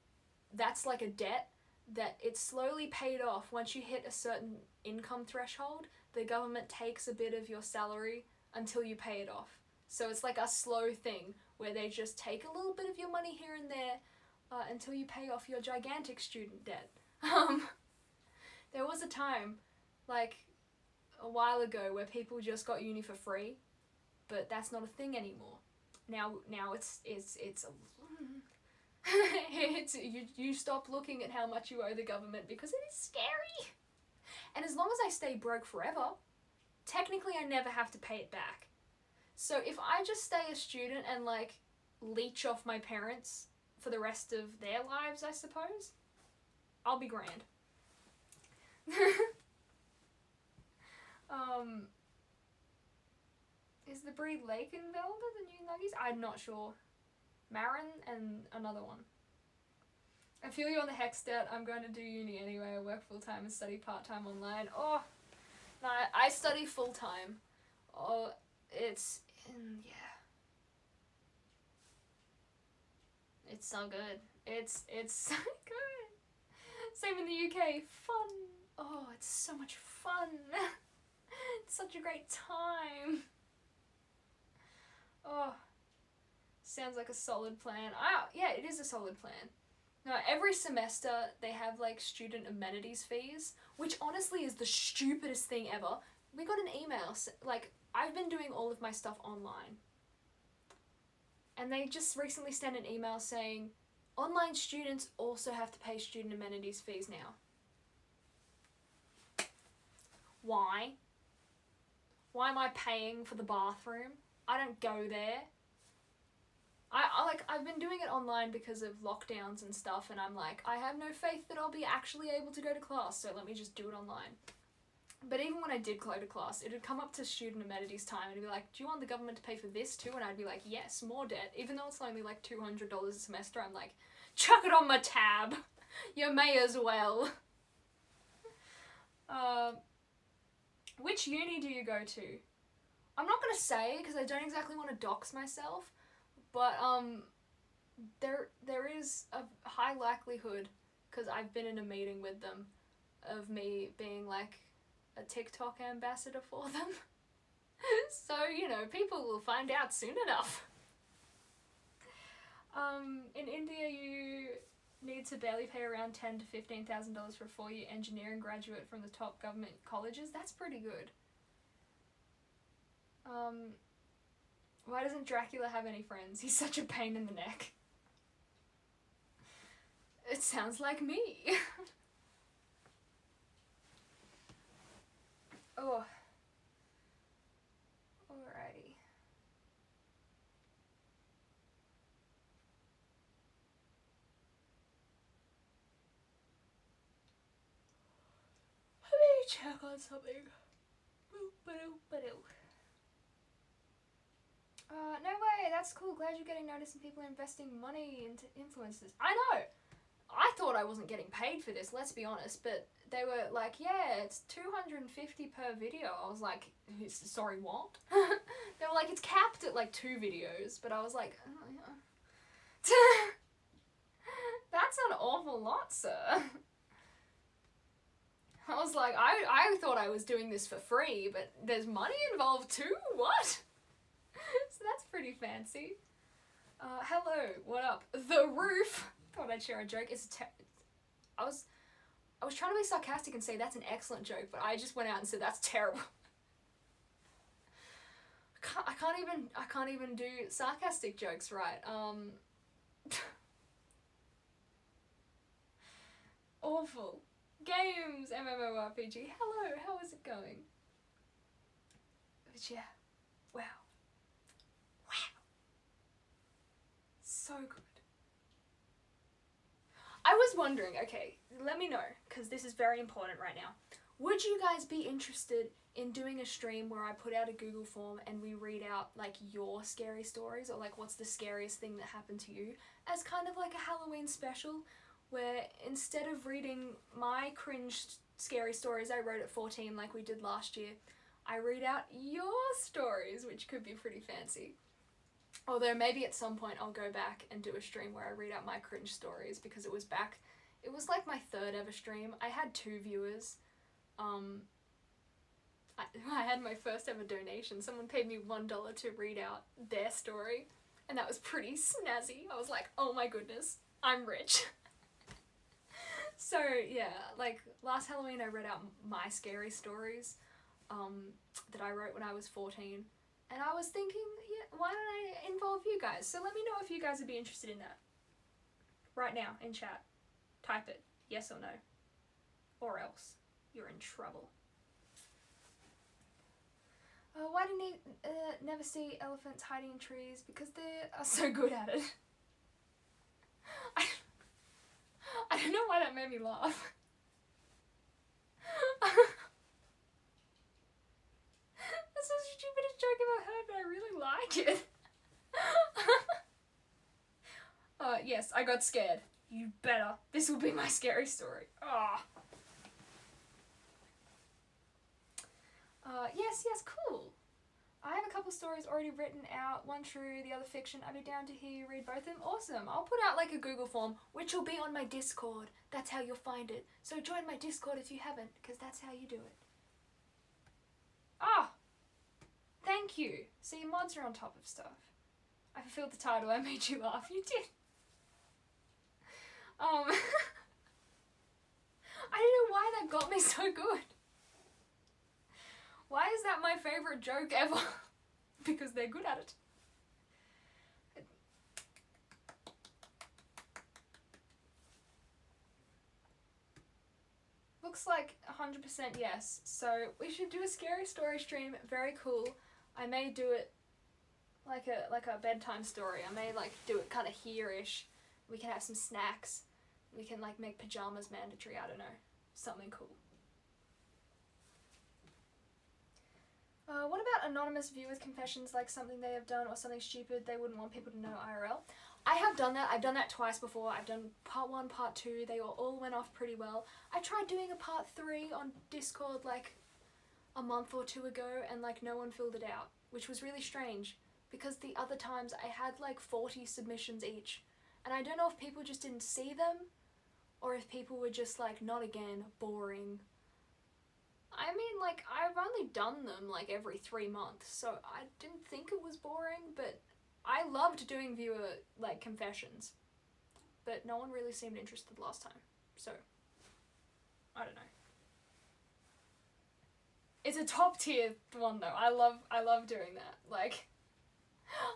that's like a debt that it's slowly paid off. Once you hit a certain income threshold, the government takes a bit of your salary until you pay it off. So it's like a slow thing where they just take a little bit of your money here and there until you pay off your gigantic student debt. There was a time, like a while ago, where people just got uni for free, but that's not a thing anymore. Now it's It's you stop looking at how much you owe the government because it is scary. And as long as I stay broke forever, technically I never have to pay it back. So if I just stay a student and like leech off my parents for the rest of their lives, I suppose, I'll be grand. Is the breed Lake and Velda the new nuggies? I'm not sure. Marin and another one. I feel you on the hex stat. I'm going to do uni anyway. I work full-time and study part-time online. Oh, no, I study full-time. Oh, it's, yeah. It's so good. It's so good. Same in the UK. Fun. Oh, it's so much fun. It's such a great time. Oh, sounds like a solid plan. Yeah, it is a solid plan. No, every semester they have like student amenities fees, which honestly is the stupidest thing ever. We got an email, like, I've been doing all of my stuff online. And they just recently sent an email saying, online students also have to pay student amenities fees now. Why? Why am I paying for the bathroom? I don't go there. I've been doing it online because of lockdowns and stuff, and I'm like, I have no faith that I'll be actually able to go to class, so let me just do it online. But even when I did go to class, it'd come up to student amenities time, and it'd be like, do you want the government to pay for this too? And I'd be like, yes, more debt. Even though it's only like $200 a semester, I'm like, chuck it on my tab. You may as well. Which uni do you go to? I'm not gonna say, because I don't exactly want to dox myself, but there is a high likelihood, because I've been in a meeting with them, of me being like a TikTok ambassador for them. So, you know, people will find out soon enough. In India you need to barely pay around $10,000 to $15,000 for a 4-year engineering graduate from the top government colleges. That's pretty good. Why doesn't Dracula have any friends? He's such a pain in the neck. It sounds like me. Oh. Alrighty. Let me check on something. No way, that's cool. Glad you're getting noticed and people investing money into influencers. I know! I thought I wasn't getting paid for this, let's be honest, but they were like, yeah, it's $250 per video. I was like, sorry, what? They were like, it's capped at like 2 videos, but I was like, oh, yeah. That's an awful lot, sir. I was like, I thought I was doing this for free, but there's money involved too? What? So that's pretty fancy. Hello, what up? The roof. Thought I'd share a joke. I was trying to be sarcastic and say that's an excellent joke, but I just went out and said that's terrible. I can't even do sarcastic jokes right. Awful. Games, MMORPG. Hello, how is it going? But yeah, wow. So good. I was wondering, okay, let me know, because this is very important right now. Would you guys be interested in doing a stream where I put out a Google form and we read out like your scary stories, or like what's the scariest thing that happened to you, as kind of like a Halloween special, where instead of reading my cringe scary stories I wrote at 14 like we did last year, I read out your stories, which could be pretty fancy. Although maybe at some point I'll go back and do a stream where I read out my cringe stories, because it was like my 3rd ever stream. I had 2 viewers. I had my first ever donation. Someone paid me $1 to read out their story, and that was pretty snazzy. I was like, oh my goodness, I'm rich. So yeah, like last Halloween I read out my scary stories that I wrote when I was 14. And I was thinking, yeah, why don't I involve you guys? So let me know if you guys would be interested in that. right now in chat. Type it, yes or no. Or else you're in trouble. Why do you never see elephants hiding in trees? Because they are so good at it. I don't know why that made me laugh. That's the stupidest joke I've ever heard, but I really like it. Yes, I got scared. You better. This will be my scary story. Yes, cool. I have a couple stories already written out. One true, the other fiction. I'd be down to hear you read both of them. Awesome. I'll put out like a Google form, which will be on my Discord. That's how you'll find it. So join my Discord if you haven't, because that's how you do it. Thank you. See, mods are on top of stuff. I fulfilled the title. I made you laugh. You did. I don't know why that got me so good. Why is that my favourite joke ever? Because they're good at it. Looks like 100% yes. So we should do a scary story stream. Very cool. I may do it like a bedtime story. I may like do it kind of here-ish. We can have some snacks. We can like make pajamas mandatory. I don't know. Something cool. What about anonymous viewers' confessions, like something they have done or something stupid they wouldn't want people to know IRL? I have done that. I've done that twice before. I've done part 1, part 2. They all went off pretty well. I tried doing a part 3 on Discord like a month or 2 ago, and like no one filled it out, which was really strange because the other times I had like 40 submissions each, and I don't know if people just didn't see them or if people were just like, not again, boring. I mean, like, I've only done them, like, every 3 months, so I didn't think it was boring, but I loved doing viewer, like, confessions. But no one really seemed interested last time, so, I don't know. It's a top tier one, though. I love doing that. Like,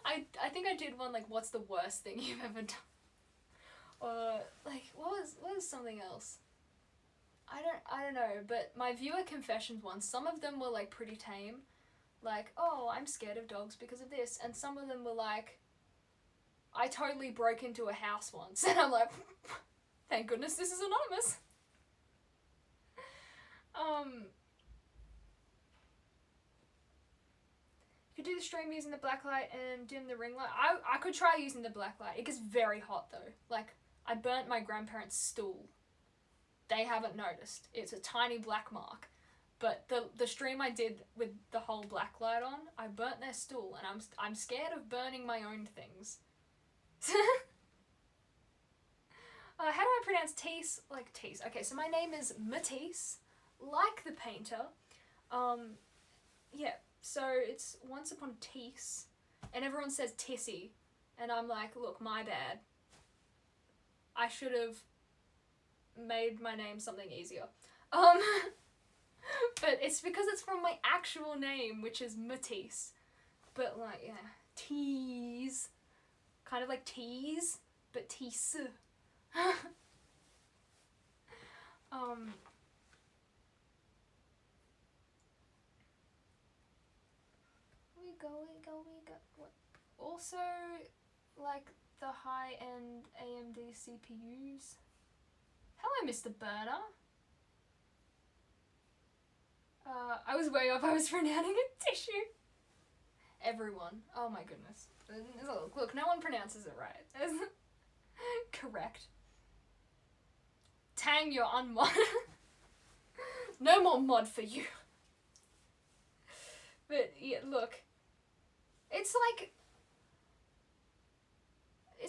I think I did one, like, what's the worst thing you've ever done? Or, like, what was something else? I don't know, but my viewer confessions ones, some of them were like pretty tame. Like, oh, I'm scared of dogs because of this. And some of them were like, I totally broke into a house once. And I'm like, thank goodness this is anonymous. You could do the stream using the blacklight and dim the ring light. I could try using the blacklight. It gets very hot though. Like, I burnt my grandparents' stool. They haven't noticed. It's a tiny black mark. But the stream I did with the whole black light on, I burnt their stool, and I'm scared of burning my own things. How do I pronounce Tees? Like Tees. Okay, so my name is Matisse, like the painter. Yeah, so it's once upon Tees, and everyone says Tissy, and I'm like, look, my bad. I should have made my name something easier. But it's because it's from my actual name, which is Matisse. But like, yeah, tease. Kind of like tease, but tease. We go. What? Also, like the high-end AMD CPUs. Hello, Mr. Burner. I was way off. I was pronouncing a tissue. Everyone. Oh my goodness. Look, no one pronounces it right. Correct. Tang, you're unmod. No more mod for you. But yeah, look. It's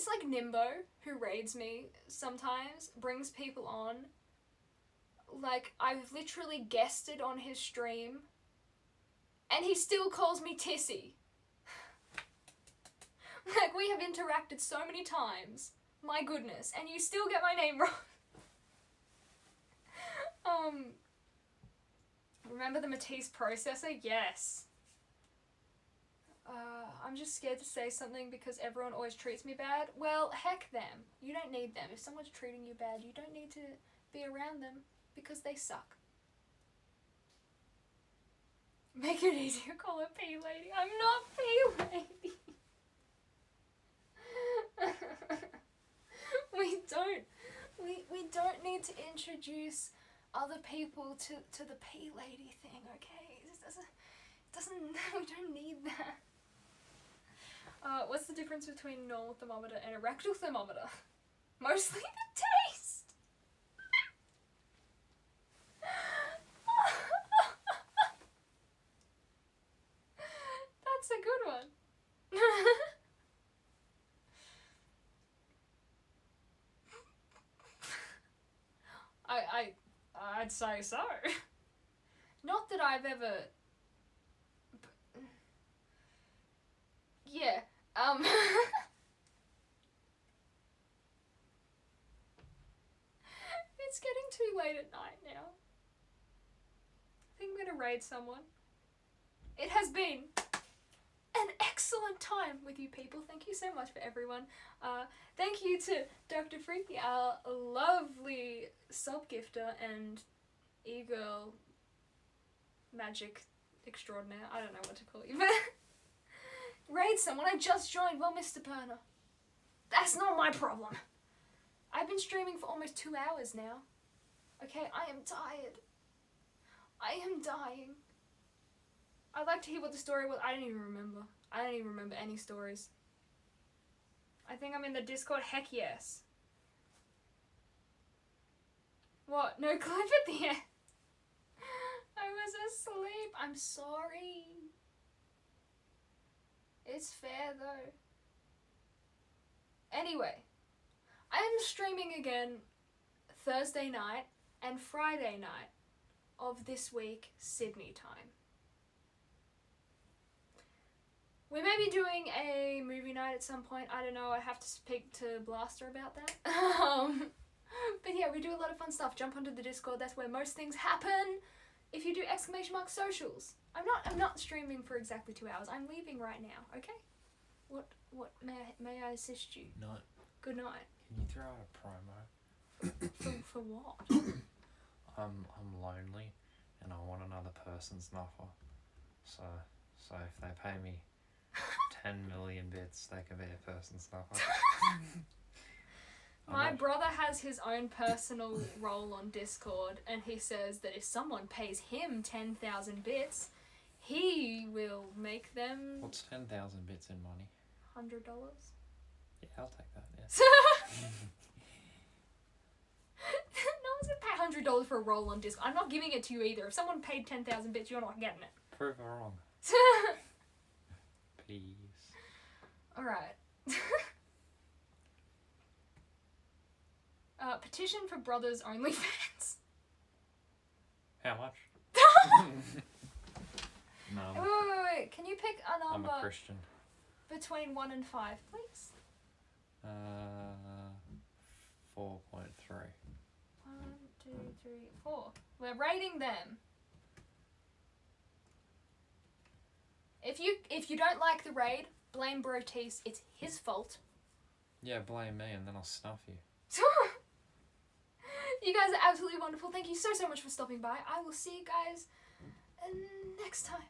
like Nimbo, who raids me sometimes, brings people on. Like, I've literally guested on his stream, and he still calls me Tissy. Like, we have interacted so many times. My goodness. And you still get my name wrong. Remember the Matisse processor? Yes. I'm just scared to say something because everyone always treats me bad. Well, heck them. You don't need them. If someone's treating you bad, you don't need to be around them because they suck. Make it easier, call her P lady. I'm not P lady. We don't need to introduce other people to the P lady thing, okay? It doesn't we don't need that. What's the difference between normal thermometer and a rectal thermometer? Mostly the taste. That's a good one. I'd say so. Not that I've ever. Yeah. It's getting too late at night now. I think I'm gonna raid someone. It has been an excellent time with you people. Thank you so much for everyone. Thank you to Dr. Freaky, our lovely sub-gifter and e-girl magic extraordinaire. I don't know what to call you, but raid someone. I just joined. Well, Mr. Perner, that's not my problem. I've been streaming for almost 2 hours now. Okay, I am tired. I am dying. I'd like to hear what the story was. I don't even remember. I don't even remember any stories. I think I'm in the Discord. Heck yes. What? No clip at the end? I was asleep. I'm sorry. It's fair though. Anyway, I am streaming again Thursday night and Friday night of this week, Sydney time. We may be doing a movie night at some point. I don't know. I have to speak to Blaster about that. But yeah, we do a lot of fun stuff. Jump onto the Discord. That's where most things happen. If you do ! Socials. I'm not streaming for exactly 2 hours. I'm leaving right now. Okay. What may I assist you? No. Good night. Can you throw out a promo? For what? I'm lonely, and I want another person's number. So if they pay me 10 million bits, they can be a person's number. My brother has his own personal role on Discord, and he says that if someone pays him 10,000 bits, he will make them. What's 10,000 bits in money? $100. Yeah, I'll take that. Yeah. No one's gonna pay $100 for a role on Discord. I'm not giving it to you either. If someone paid 10,000 bits, you're not getting it. Prove it wrong. Please. Alright. Petition for brothers OnlyFans. How much? No. Wait. Can you pick a number? I'm a Christian. Between 1 and 5, please? 4.3. 1, 2, 3, 4. We're rating them. If you don't like the raid, blame Brotis. It's his fault. Yeah, blame me and then I'll snuff you. You guys are absolutely wonderful. Thank you so much for stopping by. I will see you guys next time.